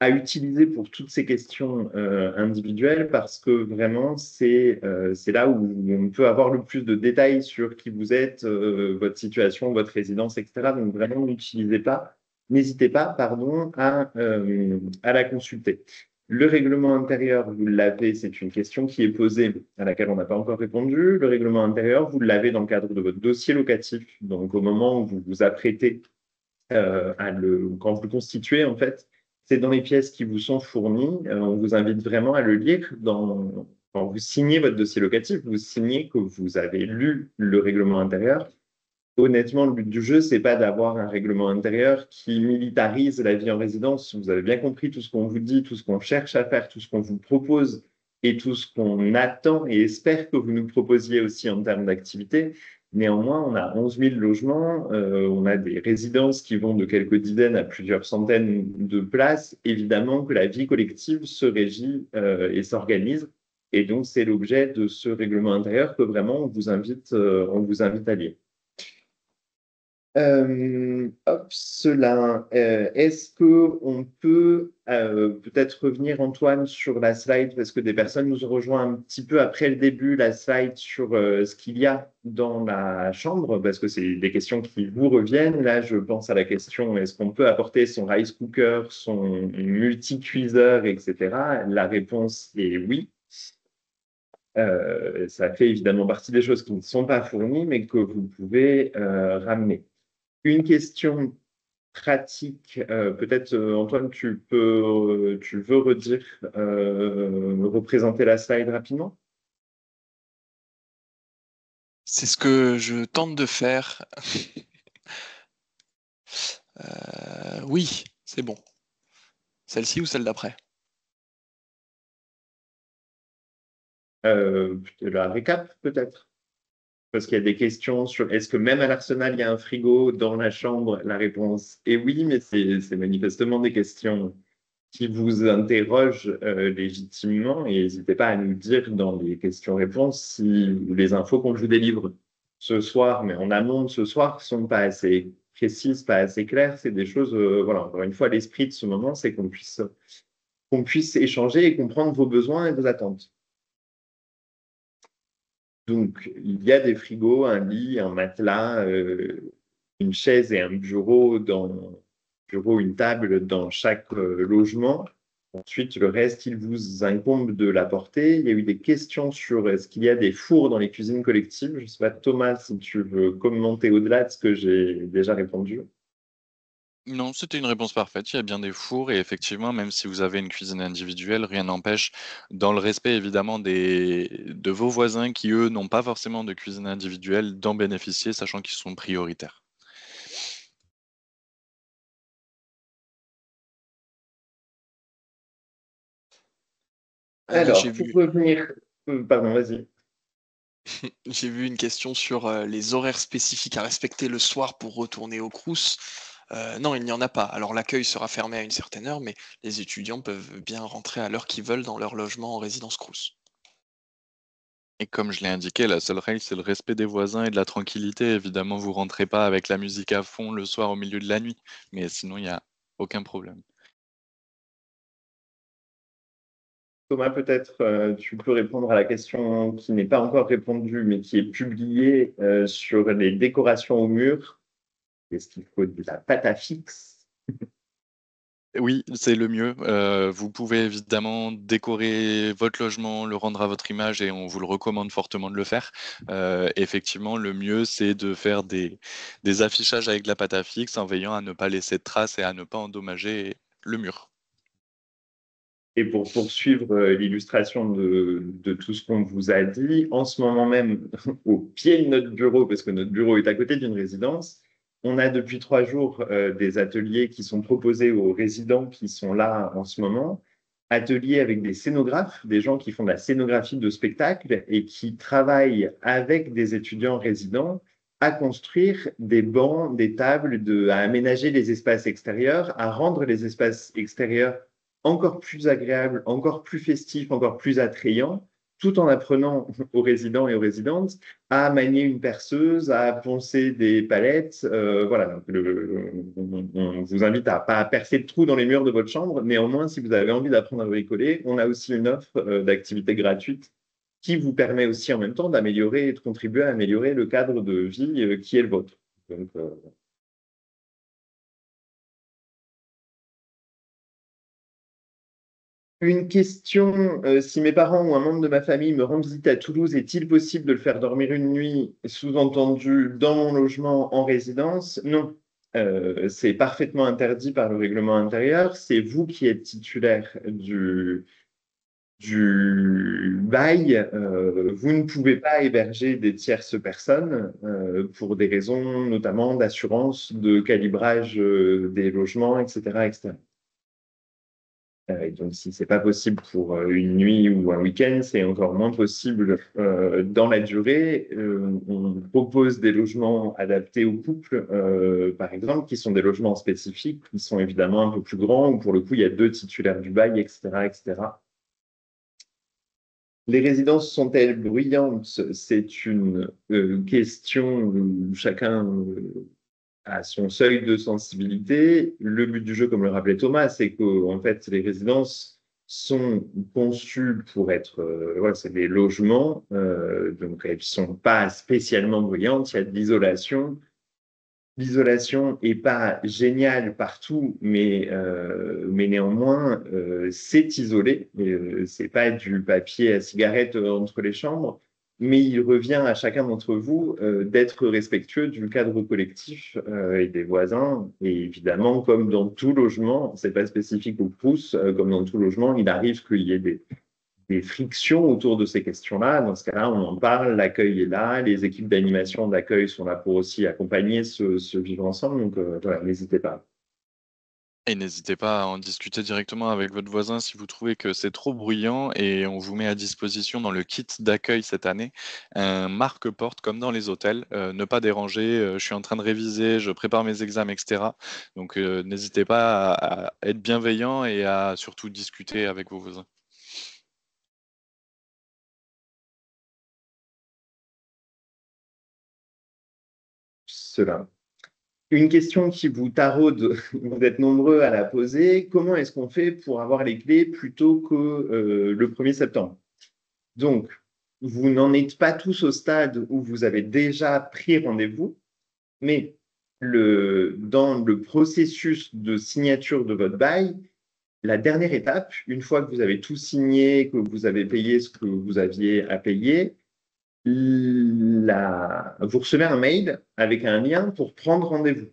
à utiliser pour toutes ces questions individuelles parce que vraiment, c'est là où on peut avoir le plus de détails sur qui vous êtes, votre situation, votre résidence, etc. Donc vraiment, n'hésitez pas, pardon, à la consulter. Le règlement intérieur, vous l'avez, c'est une question qui est posée à laquelle on n'a pas encore répondu. Le règlement intérieur, vous l'avez dans le cadre de votre dossier locatif. Donc au moment où vous vous apprêtez quand vous le constituez, en fait, c'est dans les pièces qui vous sont fournies. On vous invite vraiment à le lire. Quand vous signez votre dossier locatif, vous signez que vous avez lu le règlement intérieur. Honnêtement, le but du jeu, c'est pas d'avoir un règlement intérieur qui militarise la vie en résidence. Vous avez bien compris tout ce qu'on vous dit, tout ce qu'on cherche à faire, tout ce qu'on vous propose et tout ce qu'on attend et espère que vous nous proposiez aussi en termes d'activité. Néanmoins, on a 11 000 logements, on a des résidences qui vont de quelques dizaines à plusieurs centaines de places. Évidemment que la vie collective se régit et s'organise. Et donc, c'est l'objet de ce règlement intérieur que vraiment on vous invite à lire. Hop, cela. Est-ce que on peut peut-être revenir, Antoine, sur la slide, parce que des personnes nous ont rejoint un petit peu après le début, la slide sur ce qu'il y a dans la chambre, parce que c'est des questions qui vous reviennent. Là, je pense à la question, est-ce qu'on peut apporter son rice cooker, son multi-cuiseur, etc. La réponse est oui. Ça fait évidemment partie des choses qui ne sont pas fournies, mais que vous pouvez ramener. Une question pratique, peut-être Antoine, tu veux redire, représenter la slide rapidement? C'est ce que je tente de faire. Oui, c'est bon. Celle-ci ou celle d'après? La récap peut-être? Parce qu'il y a des questions sur est-ce que même à l'Arsenal, il y a un frigo dans la chambre? La réponse est oui, mais c'est manifestement des questions qui vous interrogent légitimement et n'hésitez pas à nous dire dans les questions-réponses si les infos qu'on vous délivre ce soir, mais en amont de ce soir, sont pas assez précises, pas assez claires. C'est des choses, voilà, encore une fois, l'esprit de ce moment, c'est qu'on puisse échanger et comprendre vos besoins et vos attentes. Donc, il y a des frigos, un lit, un matelas, une chaise et un bureau, une table dans chaque logement. Ensuite, le reste, il vous incombe de l'apporter. Il y a eu des questions sur est-ce qu'il y a des fours dans les cuisines collectives. Je ne sais pas, Thomas, si tu veux commenter au-delà de ce que j'ai déjà répondu. Non, c'était une réponse parfaite. Il y a bien des fours et effectivement, même si vous avez une cuisine individuelle, rien n'empêche, dans le respect évidemment de vos voisins qui, eux, n'ont pas forcément de cuisine individuelle, d'en bénéficier, sachant qu'ils sont prioritaires. J'ai Alors, pour vu, revenir, pardon, vas-y. j'ai vu une question sur les horaires spécifiques à respecter le soir pour retourner au Crous. Non, il n'y en a pas. Alors l'accueil sera fermé à une certaine heure, mais les étudiants peuvent bien rentrer à l'heure qu'ils veulent dans leur logement en résidence Crous. Et comme je l'ai indiqué, la seule règle, c'est le respect des voisins et de la tranquillité. Évidemment, vous rentrez pas avec la musique à fond le soir au milieu de la nuit, mais sinon, il n'y a aucun problème. Thomas, peut-être tu peux répondre à la question qui n'est pas encore répondue, mais qui est publiée sur les décorations au mur. Est-ce qu'il faut de la pâte à fixe? Oui, c'est le mieux. Vous pouvez évidemment décorer votre logement, le rendre à votre image et on vous le recommande fortement de le faire. Effectivement, le mieux, c'est de faire des affichages avec de la pâte à fixe en veillant à ne pas laisser de traces et à ne pas endommager le mur. Et pour poursuivre l'illustration de tout ce qu'on vous a dit, en ce moment même, au pied de notre bureau, parce que notre bureau est à côté d'une résidence, on a depuis 3 jours des ateliers qui sont proposés aux résidents qui sont là en ce moment. Ateliers avec des scénographes, des gens qui font de la scénographie de spectacle et qui travaillent avec des étudiants résidents à construire des bancs, des tables, à aménager les espaces extérieurs, à rendre les espaces extérieurs encore plus agréable, encore plus festif, encore plus attrayant, tout en apprenant aux résidents et aux résidentes à manier une perceuse, à poncer des palettes. Voilà, donc on vous invite à pas percer de trous dans les murs de votre chambre. Néanmoins, si vous avez envie d'apprendre à bricoler, on a aussi une offre d'activité gratuite qui vous permet aussi en même temps d'améliorer et de contribuer à améliorer le cadre de vie qui est le vôtre. Donc, une question, si mes parents ou un membre de ma famille me rend visite à Toulouse, est-il possible de le faire dormir une nuit, sous-entendu dans mon logement en résidence? Non. C'est parfaitement interdit par le règlement intérieur. C'est vous qui êtes titulaire du bail. Vous ne pouvez pas héberger des tierces personnes pour des raisons notamment d'assurance, de calibrage des logements, etc., etc. Et donc, si c'est pas possible pour une nuit ou un week-end, c'est encore moins possible dans la durée. On propose des logements adaptés aux couples, par exemple, qui sont des logements spécifiques, qui sont évidemment un peu plus grands, où pour le coup, il y a 2 titulaires du bail, etc., etc. Les résidences sont-elles bruyantes? C'est une question où chacun à son seuil de sensibilité. Le but du jeu, comme le rappelait Thomas, c'est que en fait, les résidences sont conçues pour être, voilà, c'est des logements, donc elles ne sont pas spécialement bruyantes. Il y a de l'isolation. L'isolation est pas géniale partout, mais néanmoins, c'est isolé. C'est pas du papier à cigarette entre les chambres, mais il revient à chacun d'entre vous d'être respectueux du cadre collectif et des voisins. Et évidemment, comme dans tout logement, c'est pas spécifique au Crous, comme dans tout logement, il arrive qu'il y ait des frictions autour de ces questions-là. Dans ce cas-là, on en parle, l'accueil est là, les équipes d'animation d'accueil sont là pour aussi accompagner ce vivre ensemble. Donc, voilà, n'hésitez pas. Et n'hésitez pas à en discuter directement avec votre voisin si vous trouvez que c'est trop bruyant et on vous met à disposition dans le kit d'accueil cette année un marque-porte comme dans les hôtels, ne pas déranger, je suis en train de réviser, je prépare mes examens, et cetera. Donc n'hésitez pas à être bienveillant et à surtout discuter avec vos voisins. Cela. Une question qui vous taraude, vous êtes nombreux à la poser, comment est-ce qu'on fait pour avoir les clés plutôt que le 1er septembre? Donc, vous n'en êtes pas tous au stade où vous avez déjà pris rendez-vous, mais dans le processus de signature de votre bail, la dernière étape, une fois que vous avez tout signé, que vous avez payé ce que vous aviez à payer, vous recevez un mail avec un lien pour prendre rendez-vous,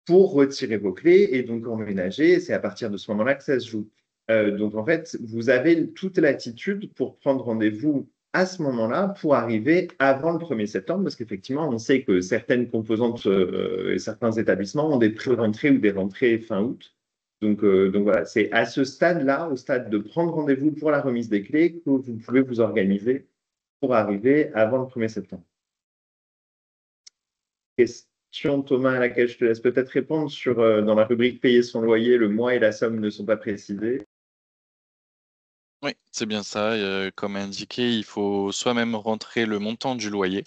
pour retirer vos clés et donc emménager. C'est à partir de ce moment-là que ça se joue. Donc en fait, vous avez toute l'attitude pour prendre rendez-vous à ce moment-là pour arriver avant le 1er septembre, parce qu'effectivement, on sait que certaines composantes et certains établissements ont des pré-rentrées ou des rentrées fin août. Donc voilà, c'est à ce stade-là, au stade de prendre rendez-vous pour la remise des clés, que vous pouvez vous organiser pour arriver avant le 1er septembre. Question, Thomas, à laquelle je te laisse peut-être répondre sur, dans la rubrique payer son loyer, le mois et la somme ne sont pas précisés. Oui, c'est bien ça. Comme indiqué, il faut soi-même rentrer le montant du loyer.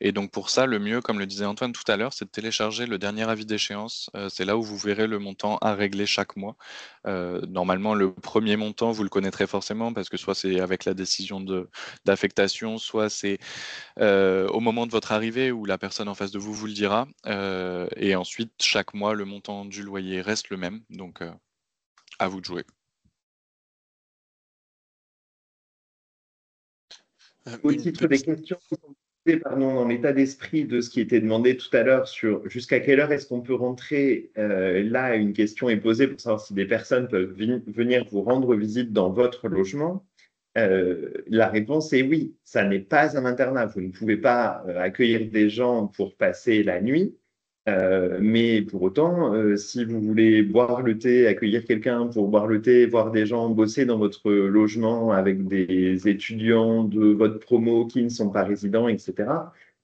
Et donc pour ça, le mieux, comme le disait Antoine tout à l'heure, c'est de télécharger le dernier avis d'échéance. C'est là où vous verrez le montant à régler chaque mois. Normalement, le premier montant, vous le connaîtrez forcément parce que soit c'est avec la décision d'affectation, soit c'est au moment de votre arrivée où la personne en face de vous vous le dira. Et ensuite, chaque mois, le montant du loyer reste le même. Donc à vous de jouer. Au Une titre des petite questions qui sont posées, pardon, dans l'état d'esprit de ce qui était demandé tout à l'heure sur jusqu'à quelle heure est-ce qu'on peut rentrer, là, une question est posée pour savoir si des personnes peuvent venir vous rendre visite dans votre logement. La réponse est oui, ça n'est pas un internat. Vous ne pouvez pas accueillir des gens pour passer la nuit. Mais pour autant, si vous voulez boire le thé, accueillir quelqu'un pour boire le thé, voir des gens bosser dans votre logement avec des étudiants de votre promo qui ne sont pas résidents, etc.,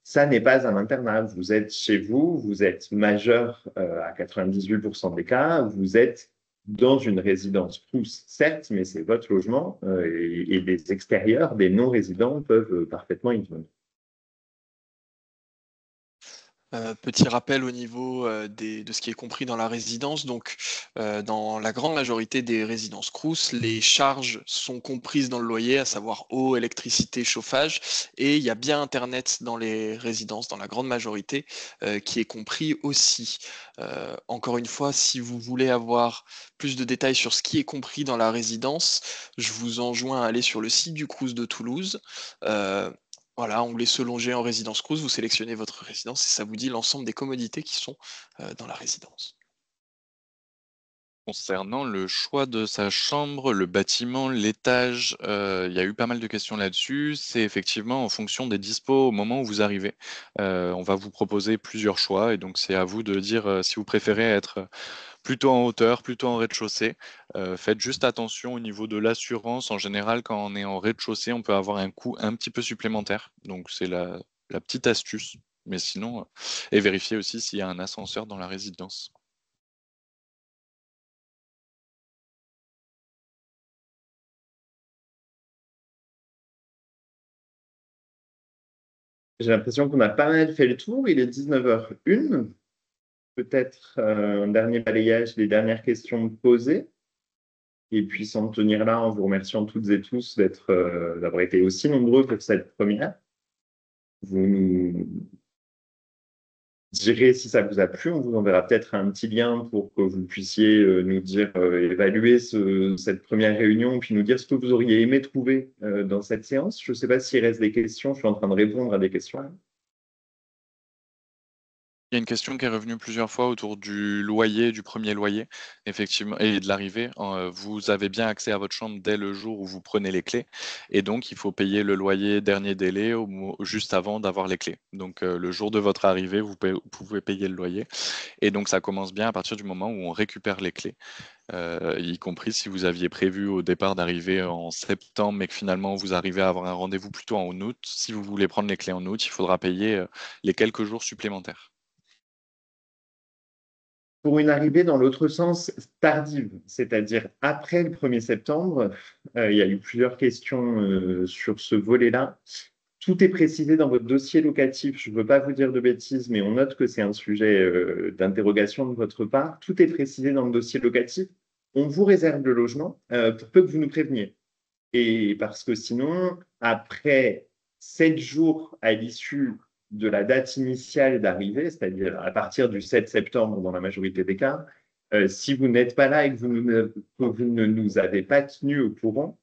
ça n'est pas un internat. Vous êtes chez vous, vous êtes majeur à 98% des cas, vous êtes dans une résidence Crous, certes, mais c'est votre logement et des extérieurs, des non-résidents peuvent parfaitement y venir. Petit rappel au niveau de ce qui est compris dans la résidence. Donc, dans la grande majorité des résidences Crous, les charges sont comprises dans le loyer, à savoir eau, électricité, chauffage. Et il y a bien Internet dans les résidences, dans la grande majorité, qui est compris aussi. Encore une fois, si vous voulez avoir plus de détails sur ce qui est compris dans la résidence, je vous enjoins à aller sur le site du Crous de Toulouse. Euh, voilà, onglet se loger en résidence Crous, vous sélectionnez votre résidence et ça vous dit l'ensemble des commodités qui sont dans la résidence. Concernant le choix de sa chambre, le bâtiment, l'étage, il y a eu pas mal de questions là-dessus. C'est effectivement en fonction des dispos au moment où vous arrivez. On va vous proposer plusieurs choix et donc c'est à vous de dire, si vous préférez être plutôt en hauteur, plutôt en rez-de-chaussée. Faites juste attention au niveau de l'assurance. En général, quand on est en rez-de-chaussée, on peut avoir un coût un petit peu supplémentaire. Donc c'est la petite astuce. Mais sinon, et vérifiez aussi s'il y a un ascenseur dans la résidence. J'ai l'impression qu'on a pas mal fait le tour. Il est 19h01. peut-être un dernier balayage des dernières questions posées. Et puis s'en tenir là en vous remerciant toutes et tous d'avoir été aussi nombreux pour cette première. Vous nous direz si ça vous a plu. On vous enverra peut-être un petit lien pour que vous puissiez nous dire, évaluer cette première réunion, puis nous dire ce que vous auriez aimé trouver dans cette séance. Je ne sais pas s'il reste des questions. Je suis en train de répondre à des questions. Il y a une question qui est revenue plusieurs fois autour du loyer, du premier loyer, effectivement, et de l'arrivée. Vous avez bien accès à votre chambre dès le jour où vous prenez les clés, et donc il faut payer le loyer dernier délai juste avant d'avoir les clés. Donc le jour de votre arrivée, vous pouvez payer le loyer, et donc ça commence bien à partir du moment où on récupère les clés, y compris si vous aviez prévu au départ d'arriver en septembre, mais que finalement vous arrivez à avoir un rendez-vous plutôt en août. Si vous voulez prendre les clés en août, il faudra payer les quelques jours supplémentaires. Pour une arrivée dans l'autre sens tardive, c'est-à-dire après le 1er septembre, il y a eu plusieurs questions sur ce volet-là. Tout est précisé dans votre dossier locatif. Je ne veux pas vous dire de bêtises, mais on note que c'est un sujet d'interrogation de votre part. Tout est précisé dans le dossier locatif. On vous réserve le logement pour peu que vous nous préveniez. Et parce que sinon, après 7 jours à l'issue de la date initiale d'arrivée, c'est-à-dire à partir du 7 septembre dans la majorité des cas, si vous n'êtes pas là et que vous ne nous avez pas tenus au courant,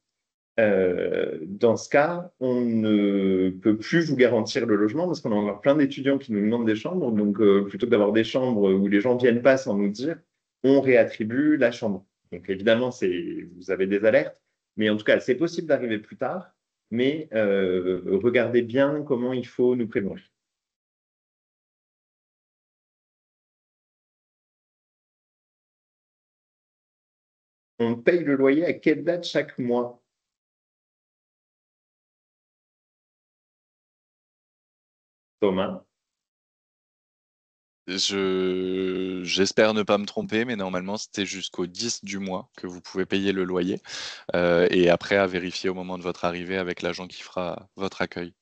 dans ce cas, on ne peut plus vous garantir le logement parce qu'on a encore plein d'étudiants qui nous demandent des chambres. Donc, plutôt que d'avoir des chambres où les gens ne viennent pas sans nous dire, on réattribue la chambre. Donc, évidemment, vous avez des alertes. Mais en tout cas, c'est possible d'arriver plus tard. Mais regardez bien comment il faut nous prévenir. On paye le loyer à quelle date chaque mois, Thomas? J'espère ne pas me tromper, mais normalement, c'était jusqu'au 10 du mois que vous pouvez payer le loyer. Et après, à vérifier au moment de votre arrivée avec l'agent qui fera votre accueil.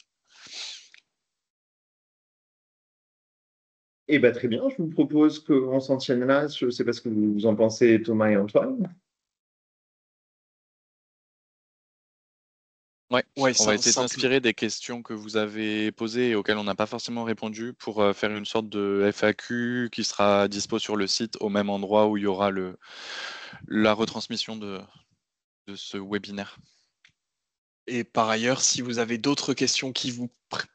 Eh bien, très bien. Je vous propose qu'on s'en tienne là. Je ne sais pas ce que vous en pensez, Thomas et Antoine. Ouais, Ouais, on va essayer simple. d'inspirer des questions que vous avez posées et auxquelles on n'a pas forcément répondu pour faire une sorte de FAQ qui sera dispo sur le site au même endroit où il y aura la retransmission de ce webinaire. Et par ailleurs, si vous avez d'autres questions qui vous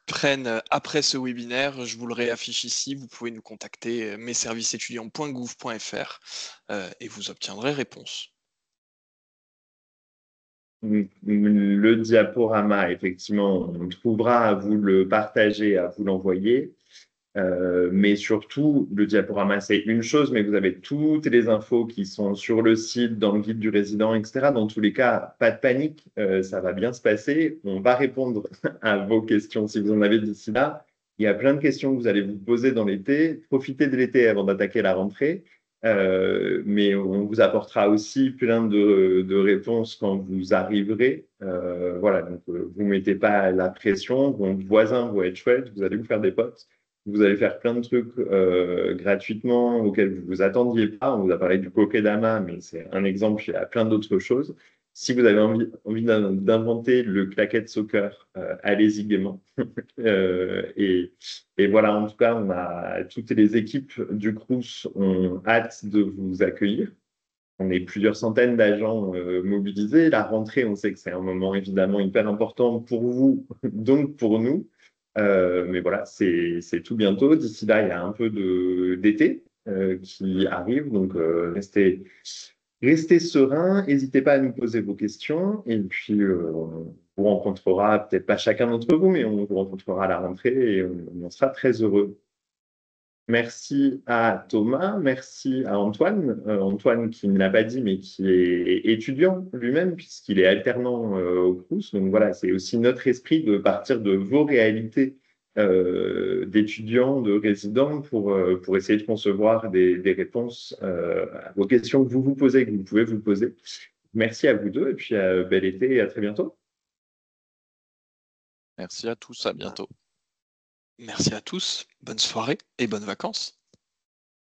prennent après ce webinaire, je vous le réaffiche ici, vous pouvez nous contacter messervicesétudiants.gouv.fr et vous obtiendrez réponse. Le diaporama, effectivement, on trouvera à vous le partager, à vous l'envoyer. Mais surtout, le diaporama, c'est une chose, mais vous avez toutes les infos qui sont sur le site, dans le guide du résident, etc. Dans tous les cas, pas de panique, ça va bien se passer. On va répondre à vos questions si vous en avez d'ici là. Il y a plein de questions que vous allez vous poser dans l'été. Profitez de l'été avant d'attaquer la rentrée. Mais on vous apportera aussi plein de réponses quand vous arriverez. Voilà, donc vous ne mettez pas la pression. Vos voisins vont être chouettes, vous allez vous faire des potes. Vous allez faire plein de trucs gratuitement auxquels vous vous attendiez pas. On vous a parlé du Kokedama, mais c'est un exemple. Il y a plein d'autres choses. Si vous avez envie d'inventer le claquette soccer, allez-y gaiement. Et voilà, en tout cas, toutes les équipes du Crous ont hâte de vous accueillir. On est plusieurs centaines d'agents mobilisés. La rentrée, on sait que c'est un moment évidemment hyper important pour vous, donc pour nous. Mais voilà, c'est tout bientôt. D'ici là, il y a un peu d'été qui arrive, donc restez serein. N'hésitez pas à nous poser vos questions. Et puis, on vous rencontrera, peut-être pas chacun d'entre vous, mais on vous rencontrera à la rentrée et on sera très heureux. Merci à Thomas, merci à Antoine. Antoine qui ne l'a pas dit, mais qui est étudiant lui-même, puisqu'il est alternant au Crous. Donc voilà, c'est aussi notre esprit de partir de vos réalités d'étudiants, de résidents, pour essayer de concevoir des réponses à vos questions que vous vous posez, que vous pouvez vous poser. Merci à vous deux, et puis bel été et à très bientôt. Merci à tous, à bientôt. Merci à tous, bonne soirée et bonnes vacances.